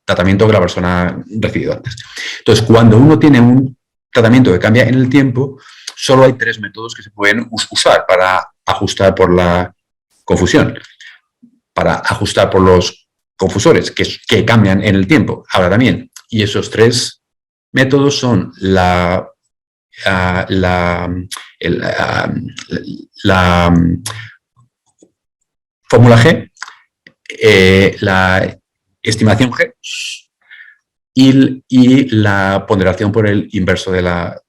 tratamiento que la persona ha recibido antes. Entonces, cuando uno tiene un tratamiento que cambia en el tiempo, solo hay 3 métodos que se pueden usar para ajustar por la confusión, para ajustar por los confusores que cambian en el tiempo. Ahora también, y esos 3 métodos son la fórmula G, la estimación G y la ponderación por el inverso de la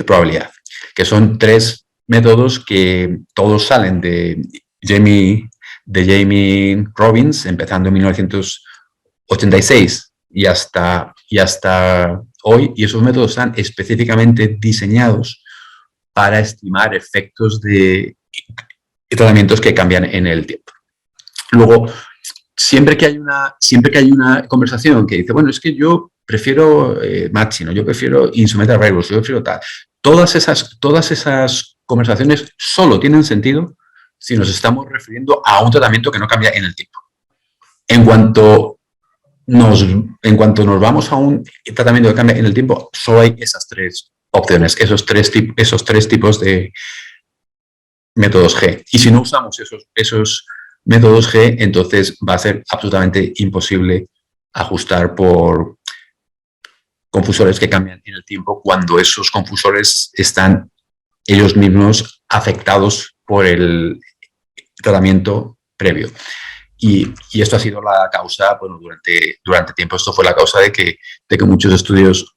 probabilidad, que son 3 métodos que todos salen de Jamie de Jamie Robbins, empezando en 1986 y hasta hoy, y esos métodos están específicamente diseñados para estimar efectos de tratamientos que cambian en el tiempo. Luego, siempre que hay una conversación que dice, bueno, es que yo prefiero matching, o yo prefiero Insumenta Variables, yo prefiero tal. Todas esas conversaciones solo tienen sentido si nos estamos refiriendo a un tratamiento que no cambia en el tiempo. En cuanto nos vamos a un tratamiento que cambia en el tiempo, solo hay esas tres opciones, esos tres tipos de métodos G. Y si no usamos esos métodos G, entonces va a ser absolutamente imposible ajustar por confusores que cambian en el tiempo cuando esos confusores están ellos mismos afectados por el tratamiento previo. Y esto ha sido la causa, bueno, durante tiempo esto fue la causa de que muchos estudios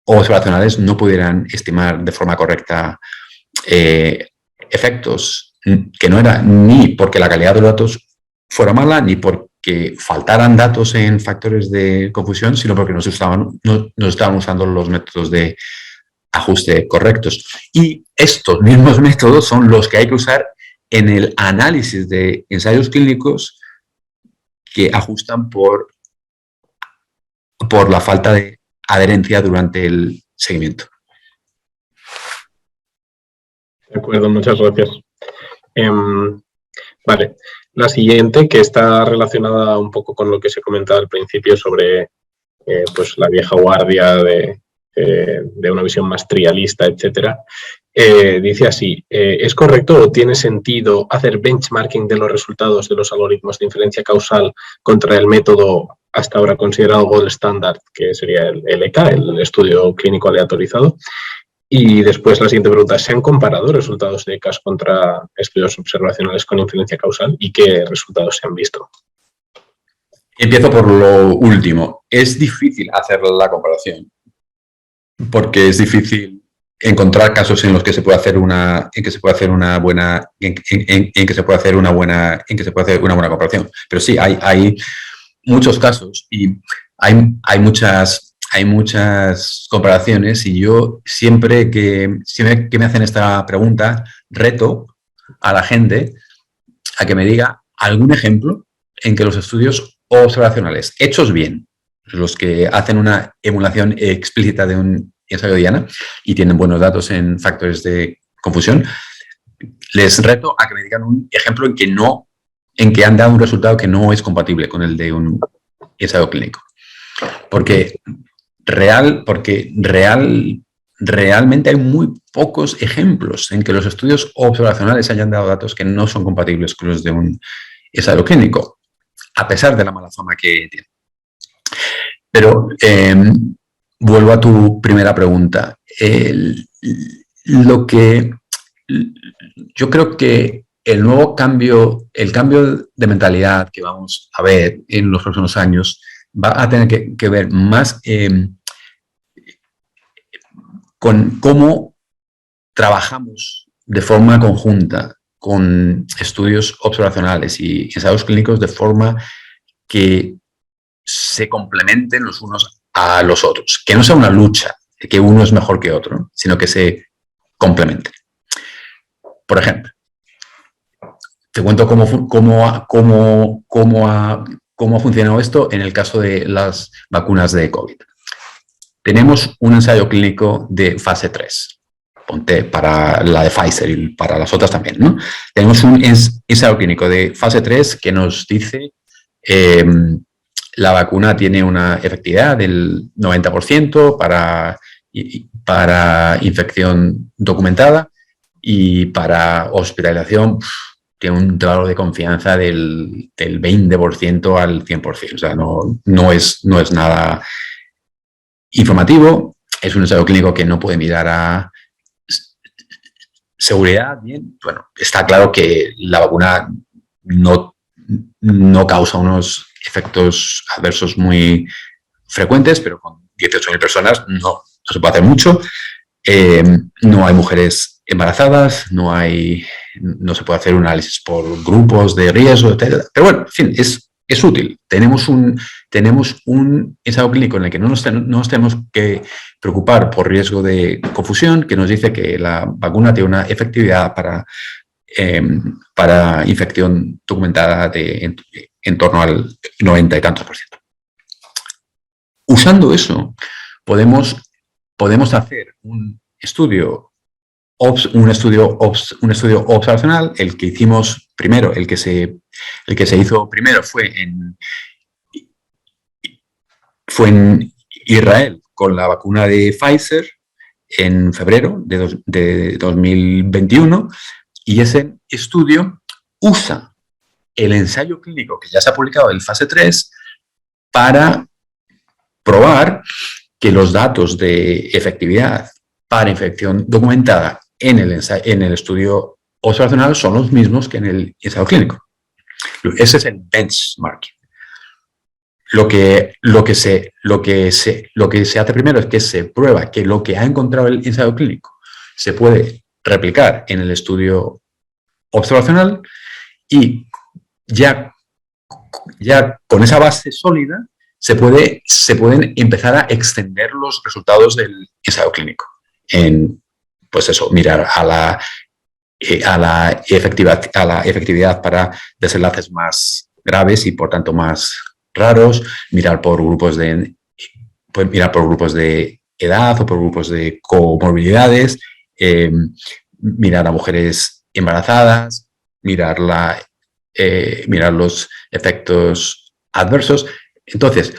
observacionales no pudieran estimar de forma correcta efectos, que no era ni porque la calidad de los datos fuera mala, ni porque faltaran datos en factores de confusión, sino porque no estaban usando los métodos de ajuste correctos. Y estos mismos métodos son los que hay que usar en el análisis de ensayos clínicos que ajustan por la falta de adherencia durante el seguimiento. De acuerdo, muchas gracias. Vale, la siguiente, que está relacionada un poco con lo que se comentaba al principio sobre pues la vieja guardia de una visión más trialista, etcétera. Dice así, ¿es correcto o tiene sentido hacer benchmarking de los resultados de los algoritmos de inferencia causal contra el método hasta ahora considerado gold standard, que sería el ECA, el estudio clínico aleatorizado? Y después la siguiente pregunta, ¿se han comparado resultados de ECAs contra estudios observacionales con inferencia causal y qué resultados se han visto? Empiezo por lo último. Es difícil hacer la comparación porque es difícil encontrar casos en los que se puede hacer una buena comparación. Pero sí, hay muchos casos y hay muchas comparaciones, y yo siempre que me hacen esta pregunta, reto a la gente a que me diga algún ejemplo en que los estudios observacionales hechos bien, los que hacen una emulación explícita de un ensayo Diana y tienen buenos datos en factores de confusión, les reto a que me digan un ejemplo en que han dado un resultado que no es compatible con el de un ensayo clínico. Porque realmente hay muy pocos ejemplos en que los estudios observacionales hayan dado datos que no son compatibles con los de un ensayo clínico, a pesar de la mala fama que tiene. Pero vuelvo a tu primera pregunta. Yo creo que el cambio de mentalidad que vamos a ver en los próximos años va a tener que ver más con cómo trabajamos de forma conjunta con estudios observacionales y ensayos clínicos de forma que se complementen los unos a los otros. Que no sea una lucha, de que uno es mejor que otro, sino que se complementen. Por ejemplo, te cuento cómo ha funcionado esto en el caso de las vacunas de COVID. Tenemos un ensayo clínico de fase 3, ponte para la de Pfizer y para las otras también, ¿no? Tenemos un ensayo clínico de fase 3 que nos dice la vacuna tiene una efectividad del 90% para infección documentada y para hospitalización tiene un intervalo de confianza del 20% al 100%. O sea, no es nada informativo. Es un ensayo clínico que no puede mirar a seguridad. Bien, bueno, está claro que la vacuna no causa unos efectos adversos muy frecuentes, pero con 18.000 personas no se puede hacer mucho. No hay mujeres embarazadas, no se puede hacer un análisis por grupos de riesgo, etc. Pero bueno, en fin, es útil. Tenemos un ensayo clínico en el que no nos tenemos que preocupar por riesgo de confusión, que nos dice que la vacuna tiene una efectividad para infección documentada en torno al 90 y tantos %. Usando eso, podemos hacer un estudio observacional. El que hicimos primero, el que se hizo primero fue en Israel con la vacuna de Pfizer en febrero de 2021, y ese estudio usa el ensayo clínico que ya se ha publicado en fase 3 para probar que los datos de efectividad para infección documentada en el estudio observacional son los mismos que en el ensayo clínico. Ese es el benchmarking. Lo que se hace primero es que se prueba que lo que ha encontrado el ensayo clínico se puede replicar en el estudio observacional, y ya con esa base sólida se pueden empezar a extender los resultados del ensayo clínico. Pues eso, mirar a la efectividad para desenlaces más graves y por tanto más raros, mirar por grupos de edad o por grupos de comorbilidades, mirar a mujeres embarazadas, mirar los efectos adversos. Entonces,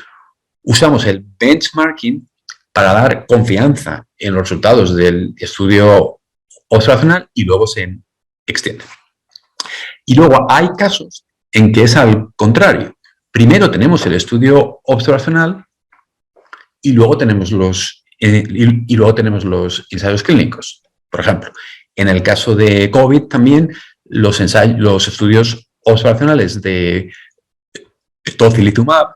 usamos el benchmarking para dar confianza en los resultados del estudio observacional y luego se extiende. Y luego hay casos en que es al contrario. Primero tenemos el estudio observacional y luego tenemos los ensayos clínicos. Por ejemplo, en el caso de COVID también los estudios observacionales de tocilizumab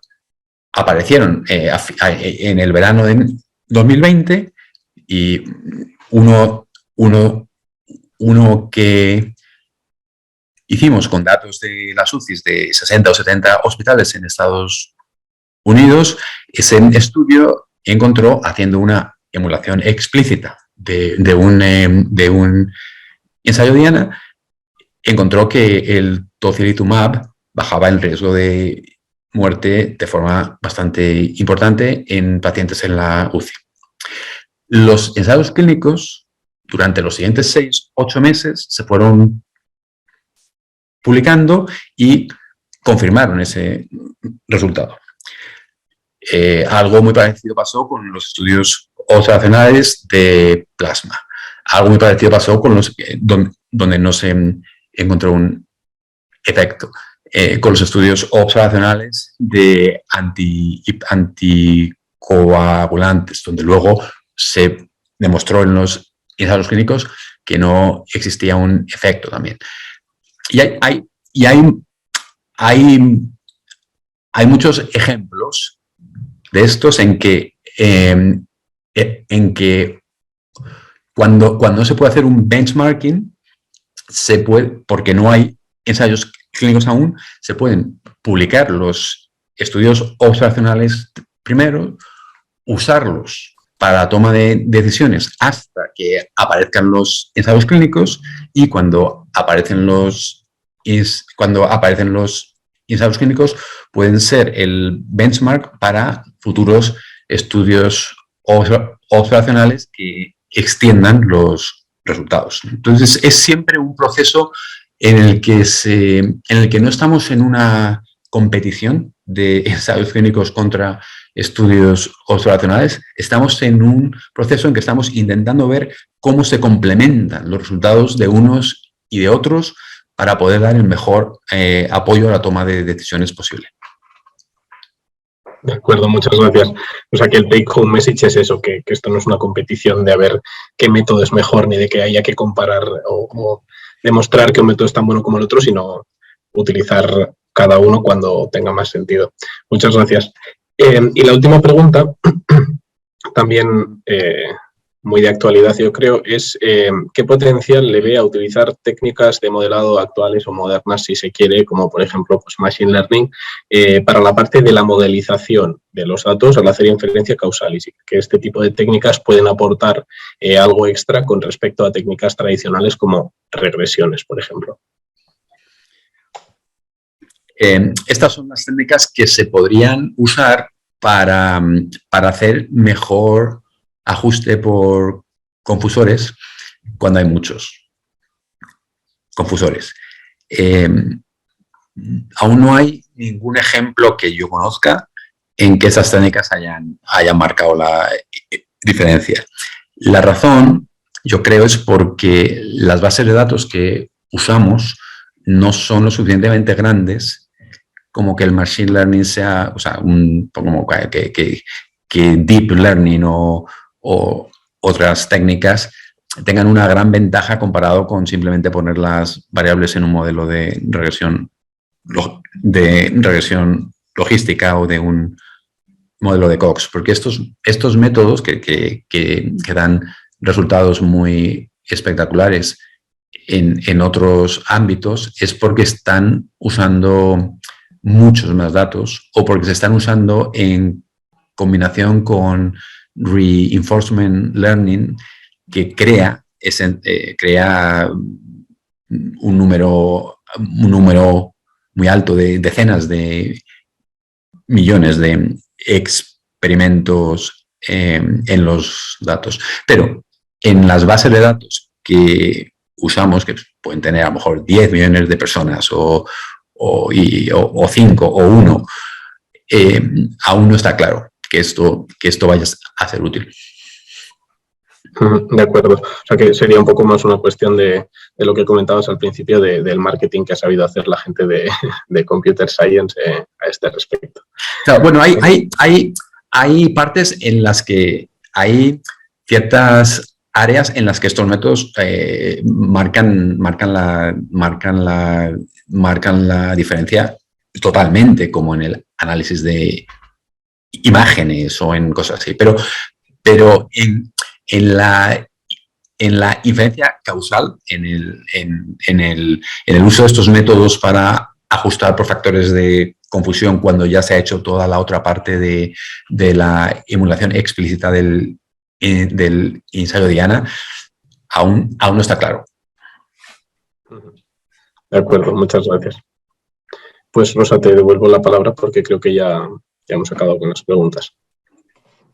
aparecieron en el verano de 2020, y uno que hicimos con datos de las UCIs de 60 o 70 hospitales en Estados Unidos, ese estudio encontró, haciendo una emulación explícita de un ensayo Diana, encontró que el tocilizumab bajaba el riesgo de muerte de forma bastante importante en pacientes en la UCI. Los ensayos clínicos, durante los siguientes 6-8 meses, se fueron publicando y confirmaron ese resultado. Algo muy parecido pasó con los estudios observacionales de plasma. Algo muy parecido pasó con donde no se encontró un efecto. Con los estudios observacionales de anticoagulantes, donde luego se demostró en los ensayos clínicos que no existía un efecto también. Y hay muchos ejemplos de estos en que cuando se puede hacer un benchmarking, porque no hay ensayos clínicos aún, se pueden publicar los estudios observacionales primero, usarlos para la toma de decisiones hasta que aparezcan los ensayos clínicos, y cuando aparecen los ensayos clínicos pueden ser el benchmark para futuros estudios observacionales que extiendan los resultados. Entonces, es siempre un proceso en el que no estamos en una competición de ensayos clínicos contra estudios observacionales. Estamos en un proceso en que estamos intentando ver cómo se complementan los resultados de unos y de otros para poder dar el mejor apoyo a la toma de decisiones posible. De acuerdo, muchas gracias. O sea que el take home message es eso, que esto no es una competición de a ver qué método es mejor, ni de que haya que comparar o demostrar que un método es tan bueno como el otro, sino utilizar cada uno cuando tenga más sentido. Muchas gracias. Y la última pregunta, también muy de actualidad, yo creo, es qué potencial le ve a utilizar técnicas de modelado actuales o modernas, si se quiere, como por ejemplo pues Machine Learning, para la parte de la modelización de los datos al hacer inferencia causal, y sí, que este tipo de técnicas pueden aportar algo extra con respecto a técnicas tradicionales como regresiones, por ejemplo. Estas son las técnicas que se podrían usar para hacer mejor ajuste por confusores cuando hay muchos confusores. Aún no hay ningún ejemplo que yo conozca en que esas técnicas hayan marcado la diferencia. La razón, yo creo, es porque las bases de datos que usamos no son lo suficientemente grandes como que el Machine Learning sea, o sea, como que Deep Learning o otras técnicas tengan una gran ventaja comparado con simplemente poner las variables en un modelo de regresión logística o de un modelo de Cox, porque estos métodos que dan resultados muy espectaculares en otros ámbitos es porque están usando muchos más datos o porque se están usando en combinación con reinforcement learning, que crea un número muy alto de decenas de millones de experimentos en los datos. Pero en las bases de datos que usamos, que pueden tener a lo mejor 10 millones de personas o 5 o 1, aún no está claro que esto vaya a ser útil. De acuerdo. O sea que sería un poco más una cuestión de lo que comentabas al principio del marketing que ha sabido hacer la gente de Computer Science a este respecto. Claro, bueno, hay partes en las que hay ciertas áreas en las que estos métodos marcan la diferencia totalmente, como en el análisis de imágenes o en cosas así. Pero en la inferencia causal, en el uso de estos métodos para ajustar por factores de confusión cuando ya se ha hecho toda la otra parte de la emulación explícita del ensayo Diana, aún no está claro. De acuerdo, muchas gracias. Pues Rosa, te devuelvo la palabra porque creo que ya hemos acabado con las preguntas.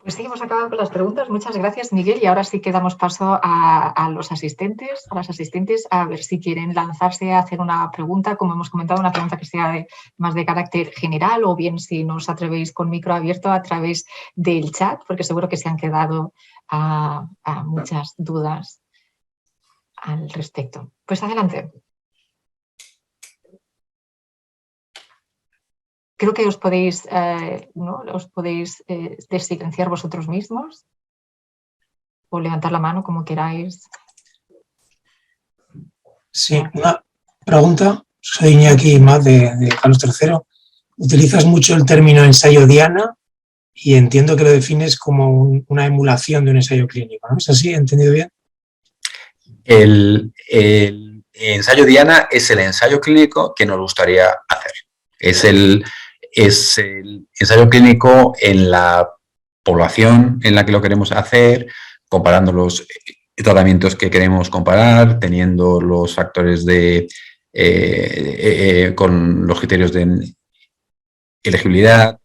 Pues sí, hemos acabado con las preguntas. Muchas gracias, Miguel. Y ahora sí que damos paso a los asistentes, a las asistentes, a ver si quieren lanzarse a hacer una pregunta, como hemos comentado, una pregunta que sea más de carácter general, o bien si no os atrevéis con micro abierto a través del chat, porque seguro que se han quedado a muchas dudas al respecto. Pues adelante. Creo que os podéis desilenciar vosotros mismos o levantar la mano como queráis. Sí, una pregunta. Soy Iñaki Más de Carlos III. Utilizas mucho el término ensayo Diana y entiendo que lo defines como una emulación de un ensayo clínico, ¿no? ¿Es así? ¿He entendido bien? El ensayo Diana es el ensayo clínico que nos gustaría hacer. Es el ensayo clínico en la población en la que lo queremos hacer, comparando los tratamientos que queremos comparar, teniendo los factores con los criterios de elegibilidad,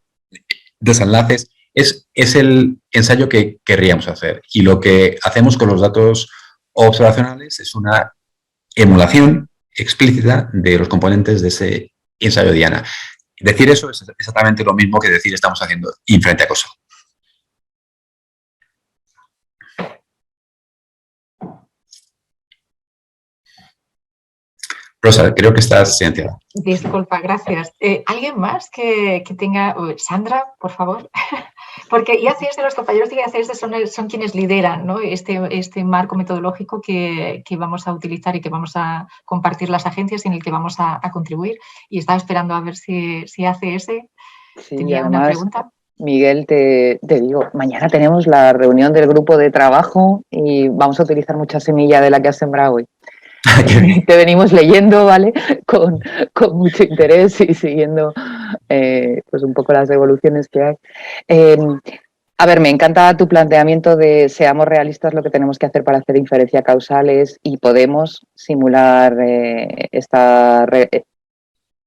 desenlaces. Es el ensayo que querríamos hacer. Y lo que hacemos con los datos observacionales es una emulación explícita de los componentes de ese ensayo Diana. Decir eso es exactamente lo mismo que decir estamos haciendo inferencia causal. Rosa, creo que estás silenciada. Disculpa, gracias. ¿Alguien más que tenga? Sandra, por favor. Porque IACS, los compañeros de IACS son quienes lideran, ¿no? este marco metodológico que vamos a utilizar y que vamos a compartir las agencias y en el que vamos a contribuir. Y estaba esperando a ver si IACS tenía una pregunta. Miguel, te digo, mañana tenemos la reunión del grupo de trabajo y vamos a utilizar mucha semilla de la que has sembrado hoy. Te venimos leyendo, ¿vale? Con mucho interés y siguiendo pues un poco las evoluciones que hay. A ver, me encanta tu planteamiento de seamos realistas, lo que tenemos que hacer para hacer inferencia causales y podemos simular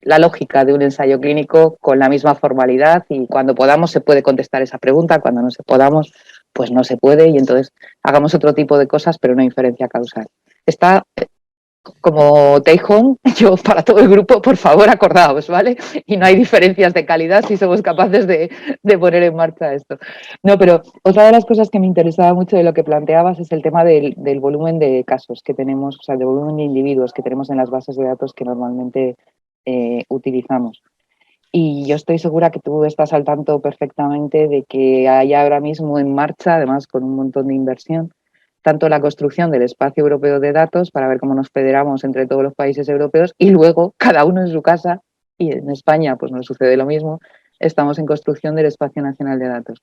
la lógica de un ensayo clínico con la misma formalidad y cuando podamos se puede contestar esa pregunta, cuando no se podamos, pues no se puede y entonces hagamos otro tipo de cosas, pero no inferencia causal. Está como take home, yo para todo el grupo, por favor, acordaos, ¿vale? Y no hay diferencias de calidad si somos capaces de poner en marcha esto. No, pero otra de las cosas que me interesaba mucho de lo que planteabas es el tema del volumen de casos que tenemos, o sea, del volumen de individuos que tenemos en las bases de datos que normalmente utilizamos. Y yo estoy segura que tú estás al tanto perfectamente de que hay ahora mismo en marcha, además con un montón de inversión, tanto la construcción del espacio europeo de datos para ver cómo nos federamos entre todos los países europeos y luego cada uno en su casa, y en España pues nos sucede lo mismo, estamos en construcción del espacio nacional de datos.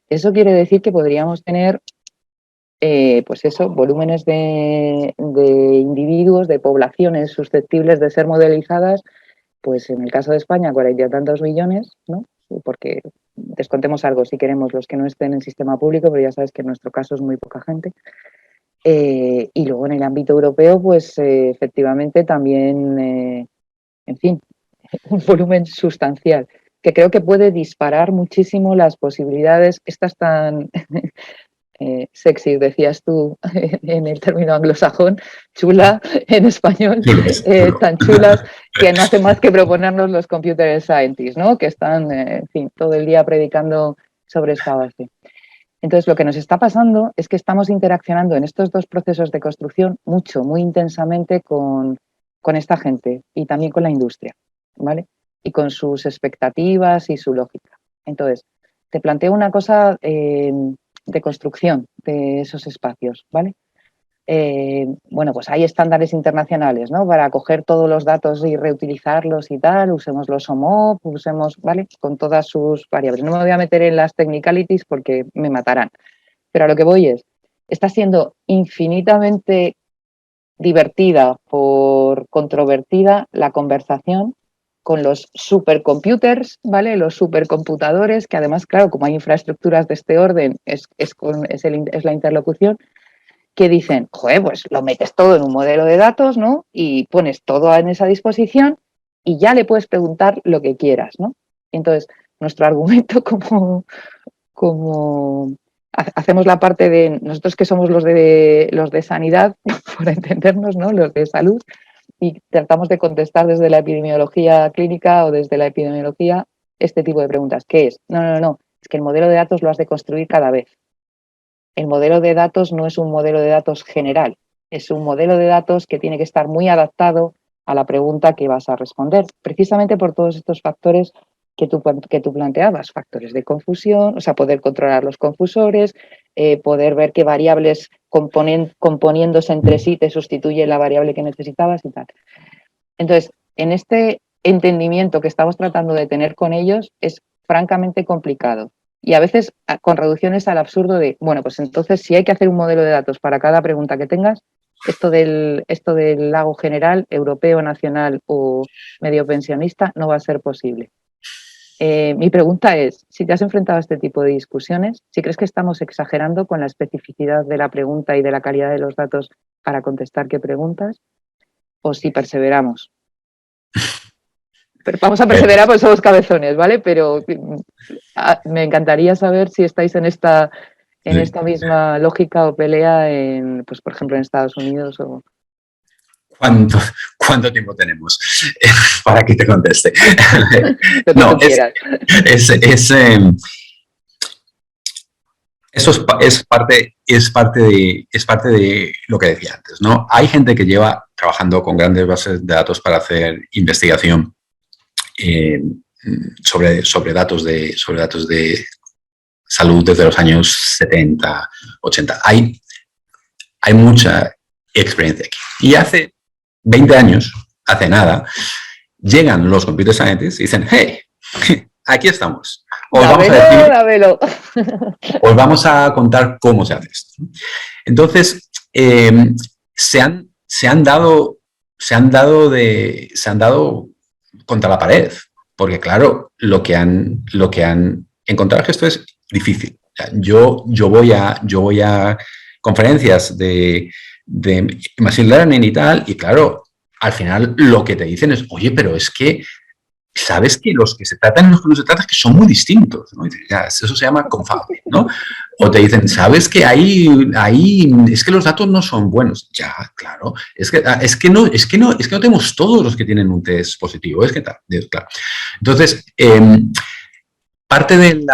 Eso quiere decir que podríamos tener pues eso, volúmenes de individuos, de poblaciones susceptibles de ser modelizadas, pues en el caso de España 40 y tantos millones, ¿no? Porque descontemos algo si queremos los que no estén en el sistema público, pero ya sabes que en nuestro caso es muy poca gente. Y luego en el ámbito europeo, pues efectivamente también, en fin, un volumen sustancial, que creo que puede disparar muchísimo las posibilidades, estas tan sexy, decías tú en el término anglosajón, chula en español, tan chulas que no hace más que proponernos los computer scientists, ¿no? Que están, en fin, todo el día predicando sobre esta base. Entonces, lo que nos está pasando es que estamos interaccionando en estos dos procesos de construcción mucho, muy intensamente con esta gente y también con la industria, ¿vale? Y con sus expectativas y su lógica. Entonces, te planteo una cosa de construcción de esos espacios, ¿vale? Bueno, pues hay estándares internacionales, ¿no? Para coger todos los datos y reutilizarlos y tal, usemos los OMOP, usemos, ¿vale? Con todas sus variables. No me voy a meter en las technicalities porque me matarán. Pero a lo que voy es, está siendo infinitamente divertida por controvertida la conversación con los supercomputers, ¿vale? Los supercomputadores, que además, claro, como hay infraestructuras de este orden, es la interlocución, que dicen, joder, pues lo metes todo en un modelo de datos, ¿no? Y pones todo en esa disposición y ya le puedes preguntar lo que quieras, ¿no? Entonces, nuestro argumento como hacemos la parte de nosotros que somos los de sanidad, por entendernos, ¿no? Los de salud, y tratamos de contestar desde la epidemiología clínica o desde la epidemiología este tipo de preguntas. ¿Qué es? No, es que el modelo de datos lo has de construir cada vez. El modelo de datos no es un modelo de datos general, es un modelo de datos que tiene que estar muy adaptado a la pregunta que vas a responder, precisamente por todos estos factores que tú planteabas, factores de confusión, o sea, poder controlar los confusores, poder ver qué variables componiéndose entre sí te sustituye la variable que necesitabas y tal. Entonces, en este entendimiento que estamos tratando de tener con ellos es francamente complicado. Y a veces con reducciones al absurdo de, bueno, pues entonces si hay que hacer un modelo de datos para cada pregunta que tengas, esto del lago general, europeo, nacional o medio pensionista no va a ser posible. Mi pregunta es, si te has enfrentado a este tipo de discusiones, si crees que estamos exagerando con la especificidad de la pregunta y de la calidad de los datos para contestar qué preguntas, o si perseveramos. Pero vamos a perseverar porque somos cabezones, ¿vale? Pero me encantaría saber si estáis en esta misma lógica o pelea pues por ejemplo, en Estados Unidos o... ¿Cuánto tiempo tenemos para que te conteste? Lo que tú quieras. Eso es parte de lo que decía antes, ¿no? Hay gente que lleva trabajando con grandes bases de datos para hacer investigación sobre datos de salud desde los años 70, 80. Hay mucha experiencia aquí. Y hace 20 años, hace nada, llegan los computer scientists y dicen, hey, aquí estamos, Dámelo. Os vamos a contar cómo se hace esto. Entonces, se han dado contra la pared, porque claro, lo que han encontrado es que esto es difícil. O sea, yo voy a conferencias de Machine Learning y tal, y claro, al final lo que te dicen es, oye, pero es que sabes que los que se tratan y los que no se tratan que son muy distintos, ¿no? Ya, eso se llama confounding, ¿no? O te dicen, sabes que ahí es que los datos no son buenos. Ya, claro, es que no tenemos todos los que tienen un test positivo, es que tal, claro. Entonces, parte de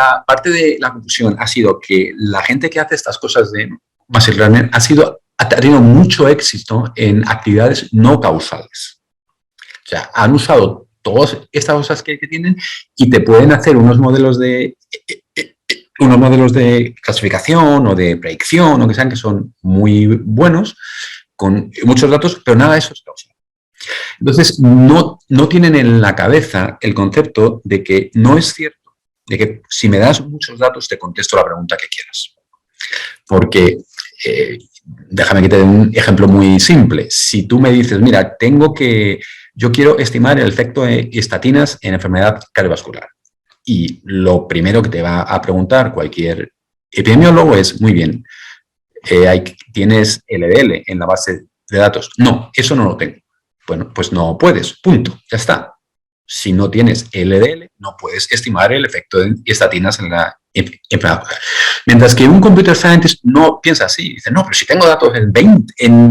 la conclusión ha sido que la gente que hace estas cosas de Machine Learning ha tenido mucho éxito en actividades no causales. O sea, han usado todas estas cosas que tienen y te pueden hacer unos modelos de clasificación o de predicción o que sean que son muy buenos, con muchos datos, pero nada de eso es causal. Entonces, no tienen en la cabeza el concepto de que no es cierto, de que si me das muchos datos te contesto la pregunta que quieras. Porque, déjame que te dé un ejemplo muy simple. Si tú me dices, mira, yo quiero estimar el efecto de estatinas en enfermedad cardiovascular. Y lo primero que te va a preguntar cualquier epidemiólogo es, muy bien, ¿tienes LDL en la base de datos? No, eso no lo tengo. Bueno, pues no puedes, punto, ya está. Si no tienes LDL, no puedes estimar el efecto de estatinas en la enfermedad. Mientras que un computer scientist no piensa así. Dice, no, pero si tengo datos en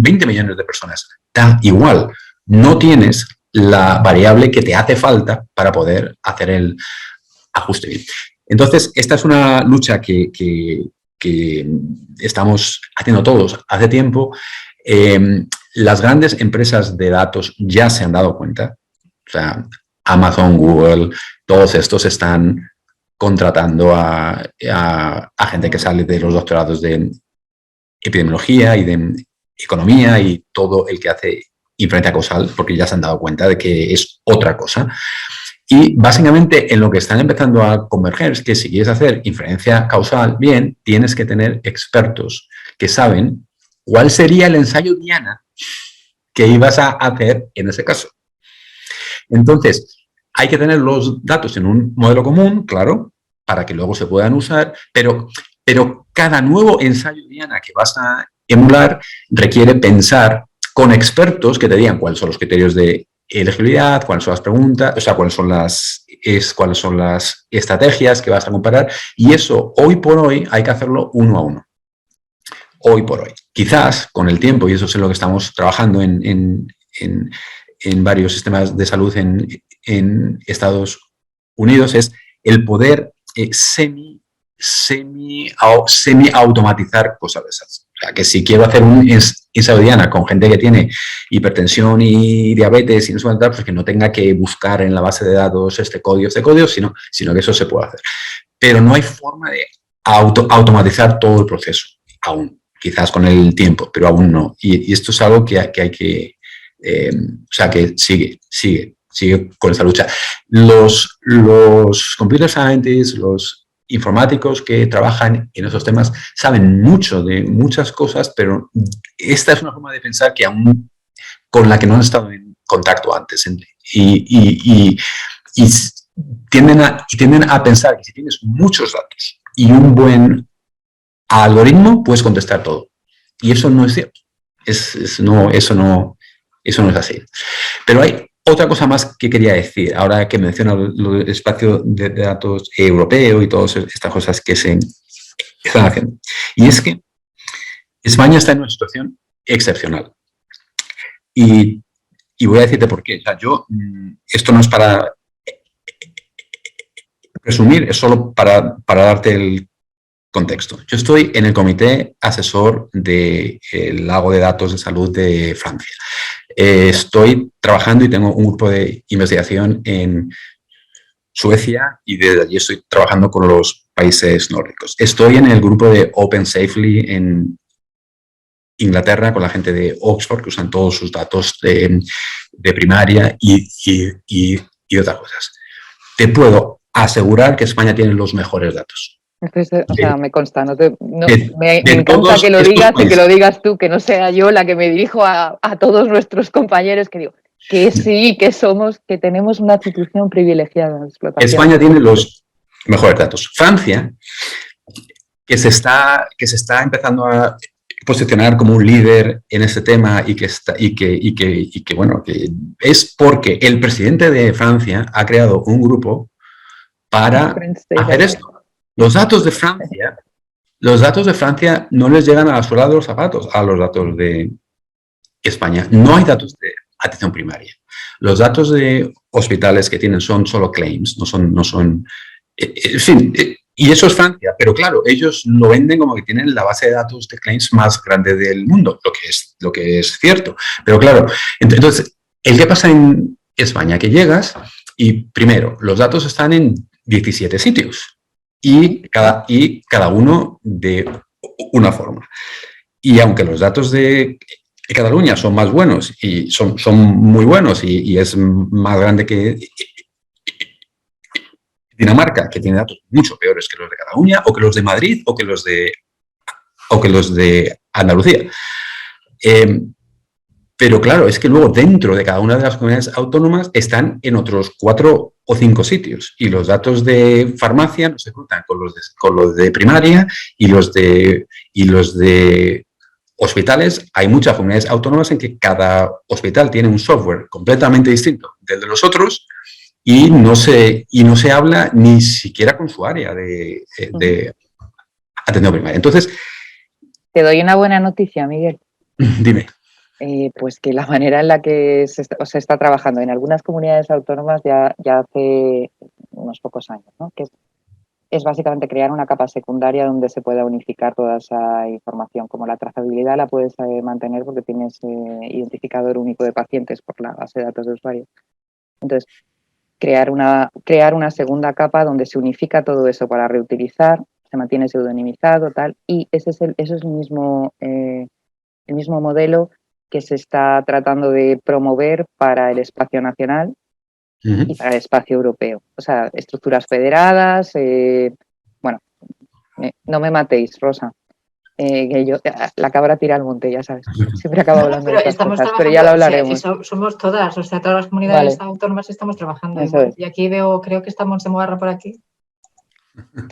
20 millones de personas, da igual. No tienes la variable que te hace falta para poder hacer el ajuste bien. Entonces, esta es una lucha que estamos haciendo todos hace tiempo. Las grandes empresas de datos ya se han dado cuenta. O sea, Amazon, Google, todos estos están contratando a gente que sale de los doctorados de epidemiología y de economía y todo el que hace inferencia causal, porque ya se han dado cuenta de que es otra cosa. Y básicamente en lo que están empezando a converger es que si quieres hacer inferencia causal bien, tienes que tener expertos que saben cuál sería el ensayo Diana que ibas a hacer en ese caso. Entonces, hay que tener los datos en un modelo común, claro, para que luego se puedan usar, pero cada nuevo ensayo Diana que vas a emular requiere pensar con expertos que te digan cuáles son los criterios de elegibilidad, cuáles son las preguntas, o sea, cuáles son las estrategias que vas a comparar, y eso hoy por hoy hay que hacerlo uno a uno. Hoy por hoy. Quizás con el tiempo, y eso es en lo que estamos trabajando en varios sistemas de salud en Estados Unidos, es el poder semi-automatizar cosas de esas. O sea, que si quiero hacer un ensayo Diana con gente que tiene hipertensión y diabetes y no sé cuánto, pues que no tenga que buscar en la base de datos este código, sino que eso se puede hacer. Pero no hay forma de automatizar todo el proceso, aún. Quizás con el tiempo, pero aún no. Y esto es algo que hay que... o sea, que sigue con esta lucha. Los computer scientists, los informáticos que trabajan en esos temas saben mucho de muchas cosas, pero esta es una forma de pensar que aún con la que no han estado en contacto antes. Y tienden a pensar que si tienes muchos datos y un buen algoritmo, puedes contestar todo. Y eso no es cierto. Eso no es así. Pero hay otra cosa más que quería decir, ahora que menciona el espacio de datos europeo y todas estas cosas que se están haciendo. Y es que España está en una situación excepcional. Y voy a decirte por qué. O sea, esto no es para presumir, es solo para darte el contexto. Yo estoy en el comité asesor del lago de datos de salud de Francia. Estoy trabajando y tengo un grupo de investigación en Suecia y desde allí estoy trabajando con los países nórdicos. Estoy en el grupo de Open Safely en Inglaterra con la gente de Oxford que usan todos sus datos de primaria y otras cosas. Te puedo asegurar que España tiene los mejores datos. Entonces, o sea, me consta, me encanta todos que lo estos digas y que países. lo digas tú, que no sea yo la que me dirijo a todos nuestros compañeros, que digo que sí, que somos, que tenemos una situación privilegiada de explotación. España tiene los mejores datos. Francia, que se está empezando a posicionar como un líder en este tema y que es porque el presidente de Francia ha creado un grupo para hacer esto. Los datos de Francia no les llegan a la suela de los zapatos a los datos de España. No hay datos de atención primaria. Los datos de hospitales que tienen son solo claims, no son en fin, y eso es Francia, pero claro, ellos lo venden como que tienen la base de datos de claims más grande del mundo, lo que es cierto. Pero claro, entonces, ¿qué pasa en España? Que llegas y primero, los datos están en 17 sitios y cada uno de una forma. Y aunque los datos de Cataluña son más buenos y son muy buenos y es más grande que Dinamarca, que tiene datos mucho peores que los de Cataluña, o que los de Madrid, o que los de Andalucía. Pero claro, es que luego dentro de cada una de las comunidades autónomas están en otros 4 o 5 sitios. Y los datos de farmacia no se juntan con los de primaria y los de hospitales. Hay muchas comunidades autónomas en que cada hospital tiene un software completamente distinto del de los otros. Y no se habla ni siquiera con su área de atención primaria. Entonces... Te doy una buena noticia, Miguel. Dime. Pues que la manera en la que se está trabajando en algunas comunidades autónomas ya hace unos pocos años, ¿no? Que es básicamente crear una capa secundaria donde se pueda unificar toda esa información. Como la trazabilidad la puedes mantener porque tienes identificador único de pacientes por la base de datos de usuarios. Entonces, crear una segunda capa donde se unifica todo eso para reutilizar, se mantiene pseudonimizado, tal, y eso es el mismo modelo que se está tratando de promover para el espacio nacional y para el espacio europeo. O sea, estructuras federadas, bueno, no me matéis, Rosa. Que la cabra tira al monte, ya sabes. Siempre acabo hablando de estas cosas, pero ya lo hablaremos. O sea, somos todas, o sea, todas las comunidades autónomas estamos trabajando igual. Y aquí creo que está Montsemoarra por aquí.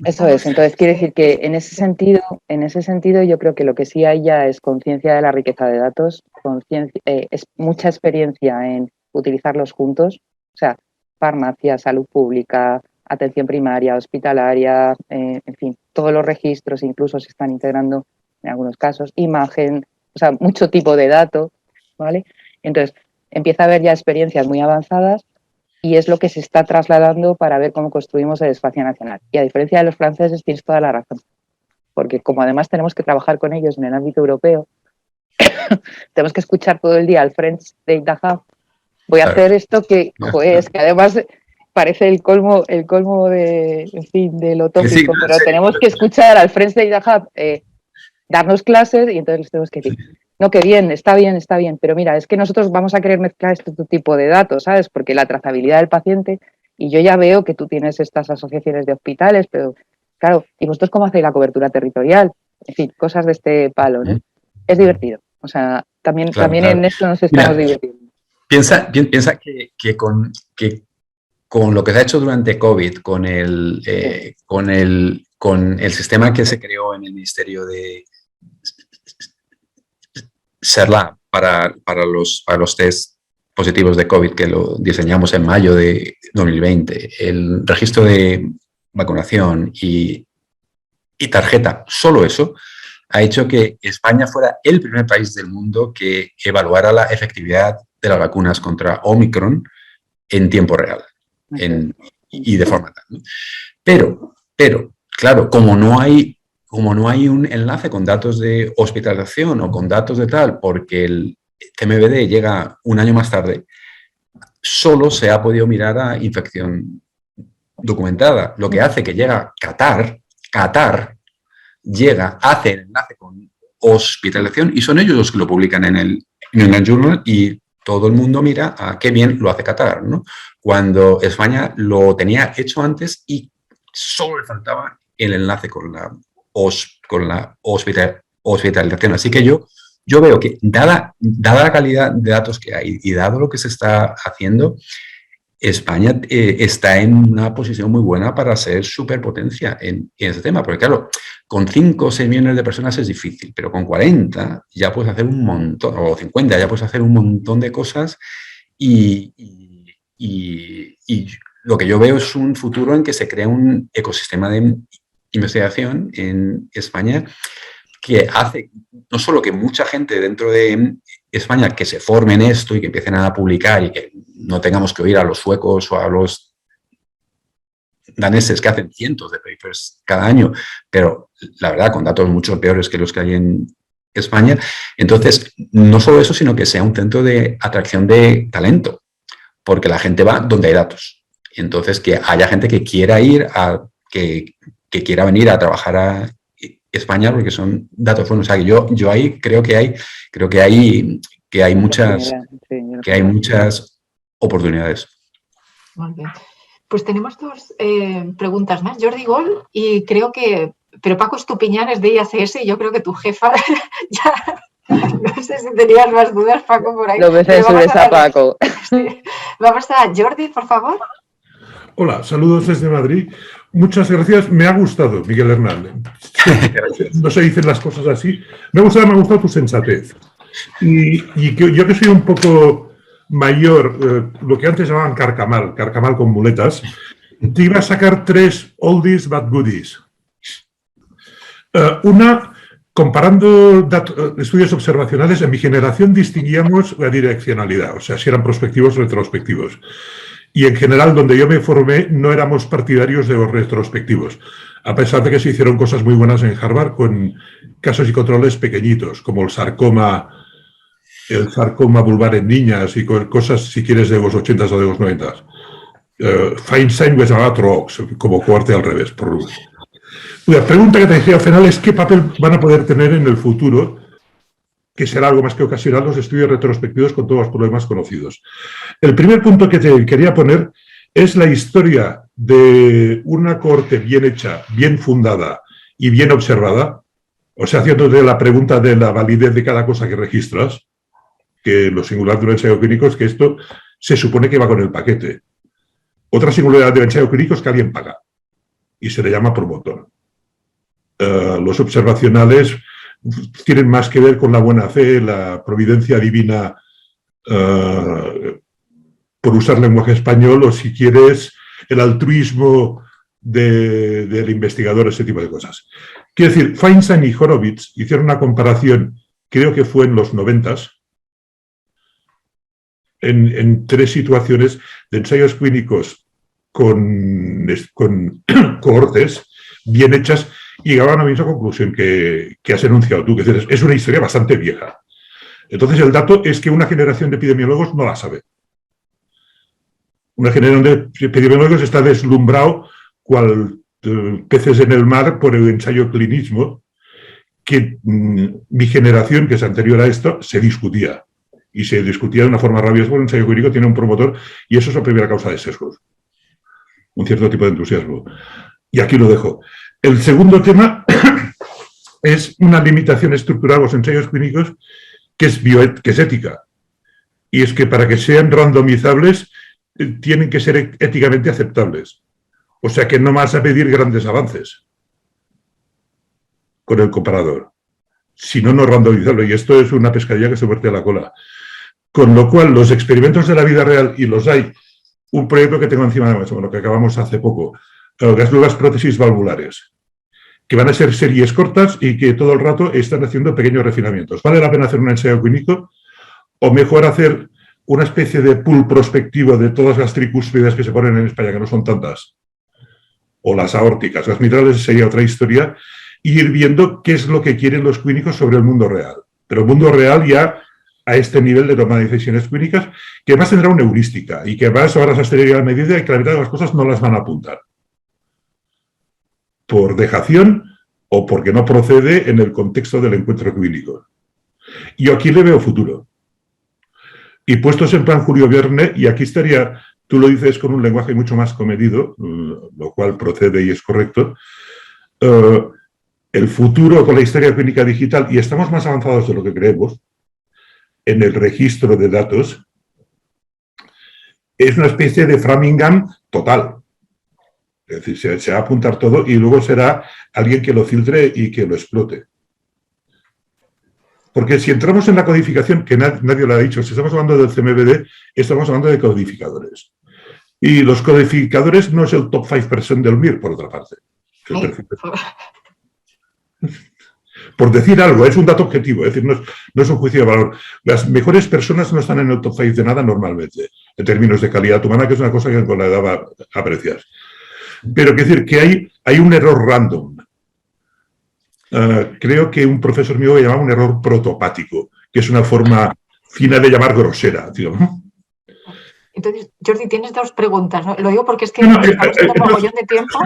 Eso es, entonces quiere decir que en ese sentido yo creo que lo que sí hay ya es conciencia de la riqueza de datos, es mucha experiencia en utilizarlos juntos, o sea, farmacia, salud pública, atención primaria, hospitalaria, en fin, todos los registros incluso se están integrando en algunos casos, imagen, o sea, mucho tipo de datos, ¿vale? Entonces, empieza a haber ya experiencias muy avanzadas y es lo que se está trasladando para ver cómo construimos el espacio nacional. Y a diferencia de los franceses, tienes toda la razón, porque como además tenemos que trabajar con ellos en el ámbito europeo, tenemos que escuchar todo el día al French Data Hub. Voy a hacer esto que, joder, es que además parece el colmo de, en fin, de lo tópico, pero tenemos que escuchar al French Data Hub darnos clases y entonces les tenemos que decir, no, que bien, está bien, pero mira, es que nosotros vamos a querer mezclar este tipo de datos, ¿sabes? Porque la trazabilidad del paciente, y yo ya veo que tú tienes estas asociaciones de hospitales, pero claro, ¿y vosotros cómo hacéis la cobertura territorial? En fin, cosas de este palo, ¿no? Es divertido, o sea, también en esto nos estamos divirtiendo. Piensa que con lo que se ha hecho durante COVID, con el sistema que se creó en el Ministerio de SERLAB para los test positivos de COVID, que lo diseñamos en mayo de 2020, el registro de vacunación y tarjeta, solo eso ha hecho que España fuera el primer país del mundo que evaluara la efectividad de las vacunas contra Omicron en tiempo real y de forma tal, ¿no? Pero, claro, como no hay un enlace con datos de hospitalización o con datos de tal, porque el CMVD llega un año más tarde, solo se ha podido mirar a infección documentada, lo que hace que llega Qatar hace el enlace con hospitalización y son ellos los que lo publican en el New England Journal y todo el mundo mira a qué bien lo hace Qatar, ¿no? cuando España lo tenía hecho antes y solo le faltaba el enlace con la hospitalización. Así que yo veo que, dada la calidad de datos que hay y dado lo que se está haciendo, España está en una posición muy buena para ser superpotencia en este tema. Porque claro, con 5 o 6 millones de personas es difícil, pero con 40 ya puedes hacer un montón, o 50 ya puedes hacer un montón de cosas y lo que yo veo es un futuro en que se crea un ecosistema de investigación en España que hace no solo que mucha gente dentro de España que se forme en esto y que empiecen a publicar y que no tengamos que oír a los suecos o a los daneses que hacen cientos de papers cada año, pero la verdad con datos mucho peores que los que hay en España. Entonces, no solo eso, sino que sea un centro de atracción de talento, porque la gente va donde hay datos. Y entonces, que haya gente que quiera ir que quiera venir a trabajar a España porque son datos buenos. O sea, yo ahí creo que hay muchas oportunidades. Muy bien. Pues tenemos 2 preguntas más. Jordi Gol, y creo que... Pero Paco Estupiñán es de IACS y yo creo que tu jefa ya... No sé si tenías más dudas, Paco, por ahí. No me censures a Paco. Sí. Vamos a Jordi, por favor. Hola, saludos desde Madrid. Muchas gracias. Me ha gustado, Miguel Hernández. No se dicen las cosas así. Me ha gustado tu sensatez. Y yo que soy un poco mayor, lo que antes llamaban carcamal con muletas, te iba a sacar 3 oldies but goodies. Una, comparando estudios observacionales, en mi generación distinguíamos la direccionalidad, o sea, si eran prospectivos o retrospectivos. Y en general, donde yo me formé, no éramos partidarios de los retrospectivos, a pesar de que se hicieron cosas muy buenas en Harvard con casos y controles pequeñitos, como el sarcoma vulvar en niñas y cosas, si quieres, de los 80s o de los 90s. Feinstein me llamaba Trox, como cohorte al revés. La pregunta que te decía al final es qué papel van a poder tener en el futuro, que será algo más que ocasional, los estudios retrospectivos con todos los problemas conocidos. El primer punto que te quería poner es la historia de una cohorte bien hecha, bien fundada y bien observada, o sea, haciéndote la pregunta de la validez de cada cosa que registras, que lo singular de un ensayo clínico es que esto se supone que va con el paquete. Otra singularidad del ensayo clínico es que alguien paga y se le llama promotor. Los observacionales tienen más que ver con la buena fe, la providencia divina, por usar lenguaje español, o si quieres, el altruismo del investigador, ese tipo de cosas. Quiero decir, Feinstein y Horowitz hicieron una comparación, creo que fue en los 90s, en 3 situaciones de ensayos clínicos con cohortes bien hechas, y llegaban a la misma conclusión que has enunciado tú, que es una historia bastante vieja. Entonces, el dato es que una generación de epidemiólogos no la sabe. Una generación de epidemiólogos está deslumbrado cual peces en el mar por el ensayo clinismo, que mi generación, que es anterior a esto, se discutía. Y se discutía de una forma rabiosa porque el ensayo clínico tiene un promotor y eso es la primera causa de sesgos. Un cierto tipo de entusiasmo. Y aquí lo dejo. El segundo tema es una limitación estructural a los ensayos clínicos que es ética. Y es que para que sean randomizables tienen que ser éticamente aceptables. O sea que no vas a pedir grandes avances con el comparador. Si no, no es randomizable. Y esto es una pescadilla que se muerde la cola. Con lo cual, los experimentos de la vida real, y los hay, un proyecto que tengo encima de la mesa, lo que acabamos hace poco, las nuevas prótesis valvulares, que van a ser series cortas y que todo el rato están haciendo pequeños refinamientos. ¿Vale la pena hacer un ensayo clínico? ¿O mejor hacer una especie de pool prospectivo de todas las tricúspides que se ponen en España, que no son tantas? O las aórticas. Las mitrales sería otra historia. Y ir viendo qué es lo que quieren los clínicos sobre el mundo real. Pero el mundo real ya a este nivel de toma de decisiones clínicas, que además tendrá una heurística y que además ahora se esterilidad a medida y que la mitad de las cosas no las van a apuntar. Por dejación o porque no procede en el contexto del encuentro clínico. Y aquí le veo futuro. Y puestos en plan Julio Verne, y aquí estaría tú lo dices con un lenguaje mucho más comedido, lo cual procede y es correcto. El futuro con la historia clínica digital, y estamos más avanzados de lo que creemos, en el registro de datos, es una especie de Framingham total. Es decir, se va a apuntar todo y luego será alguien que lo filtre y que lo explote. Porque si entramos en la codificación, que nadie lo ha dicho, si estamos hablando del CMBD, estamos hablando de codificadores. Y los codificadores no es el top 5% del MIR, por otra parte. Por decir algo, es un dato objetivo, es decir, no es un juicio de valor. Las mejores personas no están en el top 5 de nada normalmente, en términos de calidad humana, que es una cosa que con la edad aprecias. Pero quiero decir que hay un error random. Creo que un profesor mío llamaba un error protopático, que es una forma fina de llamar grosera, tío. Entonces, Jordi, tienes dos preguntas, ¿no? Lo digo porque es que estamos en un mogollón de tiempo.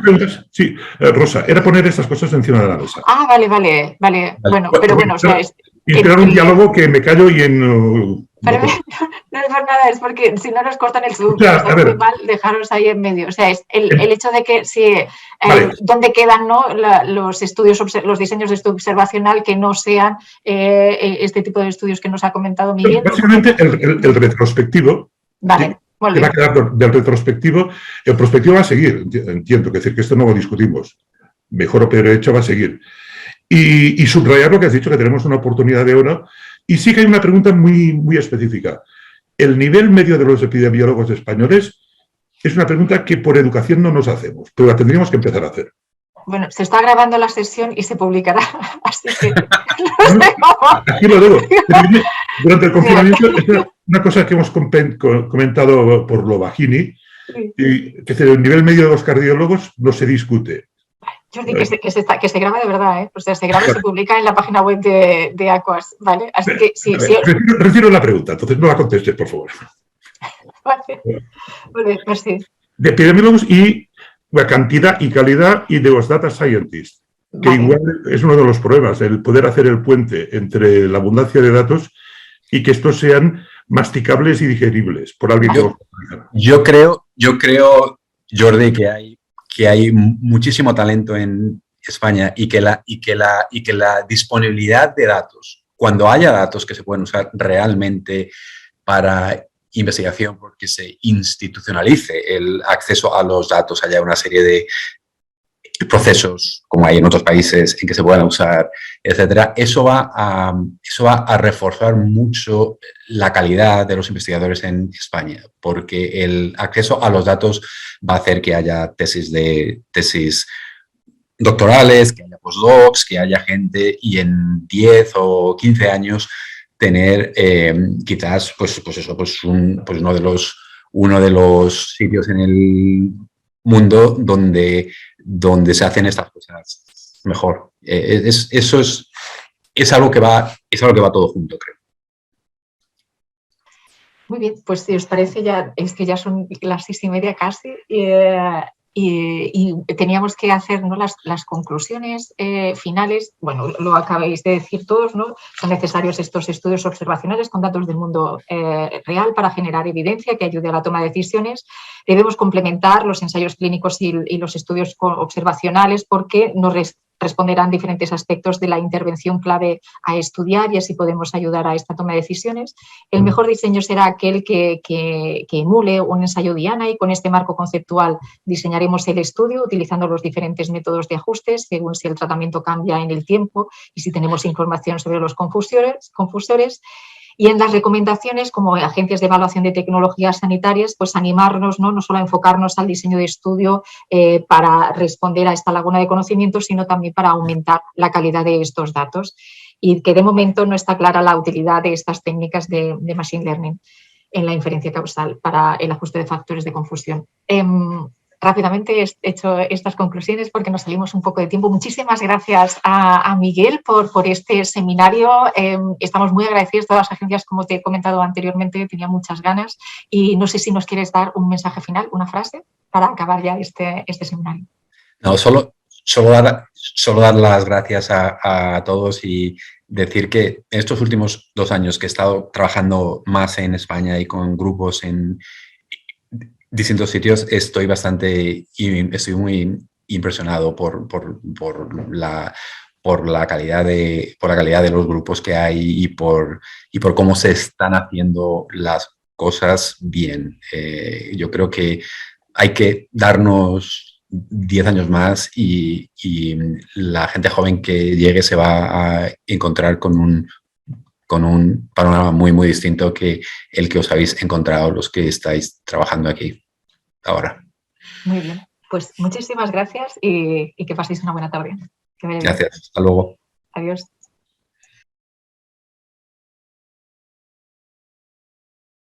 Sí, Rosa, era poner estas cosas encima de la mesa. Ah, vale. Bueno, pero bueno, o sea... Inspirar un diálogo que me callo y en... Pero no es por nada, es porque si no nos cortan el segundo, está muy mal dejaros ahí en medio. O sea, es el hecho de que si vale. dónde quedan, ¿no?, los estudios, los diseños de estudio observacional que no sean este tipo de estudios que nos ha comentado Miguel. Básicamente el retrospectivo. Vale. Que va a quedar del retrospectivo. El prospectivo va a seguir, entiendo, que decir que esto no lo discutimos. Mejor o peor hecho va a seguir. Y subrayar lo que has dicho, que tenemos una oportunidad de oro. Y sí que hay una pregunta muy específica. El nivel medio de los epidemiólogos españoles es una pregunta que por educación no nos hacemos, pero la tendríamos que empezar a hacer. Bueno, se está grabando la sesión y se publicará, así que... Aquí lo digo. Durante el confinamiento es una cosa que hemos comentado por Lovagini, y que el nivel medio de los cardiólogos no se discute. Jordi, que se graba de verdad, ¿eh? O sea, se graba y se publica en la página web de Aquas, ¿vale? Así que sí. Retiro la pregunta, entonces no la contestes, por favor. Vale, pues sí. De epidemiólogos y la cantidad y calidad y de los data scientists, que igual es uno de los problemas, el poder hacer el puente entre la abundancia de datos y que estos sean masticables y digeribles por alguien que los pueda. Yo creo, Jordi, que hay muchísimo talento en España y que la disponibilidad de datos, cuando haya datos que se pueden usar realmente para investigación, porque se institucionalice el acceso a los datos, haya una serie de procesos, como hay en otros países, en que se puedan usar, etcétera, eso va a reforzar mucho la calidad de los investigadores en España, porque el acceso a los datos va a hacer que haya tesis doctorales, que haya postdocs, que haya gente, y en 10 o 15 años tener quizás uno de los sitios en el mundo donde se hacen estas cosas mejor. Eso es algo que va todo junto, creo. Muy bien, pues si os parece, es que ya son las 6:30 casi, y teníamos que hacer, ¿no?, las conclusiones finales. Bueno, lo acabáis de decir todos, ¿no? Son necesarios estos estudios observacionales con datos del mundo real para generar evidencia que ayude a la toma de decisiones. Debemos complementar los ensayos clínicos y los estudios observacionales porque nos responderán diferentes aspectos de la intervención clave a estudiar y así podemos ayudar a esta toma de decisiones. El mejor diseño será aquel que emule un ensayo Diana, y con este marco conceptual diseñaremos el estudio utilizando los diferentes métodos de ajustes según si el tratamiento cambia en el tiempo y si tenemos información sobre los confusores. Y en las recomendaciones, como agencias de evaluación de tecnologías sanitarias, pues animarnos, no solo a enfocarnos al diseño de estudio para responder a esta laguna de conocimientos, sino también para aumentar la calidad de estos datos. Y que de momento no está clara la utilidad de estas técnicas de Machine Learning en la inferencia causal para el ajuste de factores de confusión. Rápidamente he hecho estas conclusiones porque nos salimos un poco de tiempo. Muchísimas gracias a Miguel por este seminario. Estamos muy agradecidos a todas las agencias, como te he comentado anteriormente, tenía muchas ganas. Y no sé si nos quieres dar un mensaje final, una frase, para acabar ya este seminario. No, solo dar las gracias a todos y decir que en estos últimos 2 años que he estado trabajando más en España y con grupos distintos sitios, estoy muy impresionado por la calidad de los grupos que hay y por cómo se están haciendo las cosas bien. Yo creo que hay que darnos 10 años más y la gente joven que llegue se va a encontrar con un panorama muy, muy distinto que el que os habéis encontrado los que estáis trabajando aquí ahora. Muy bien. Pues muchísimas gracias y que paséis una buena tarde. Que vaya bien. Gracias. Hasta luego. Adiós.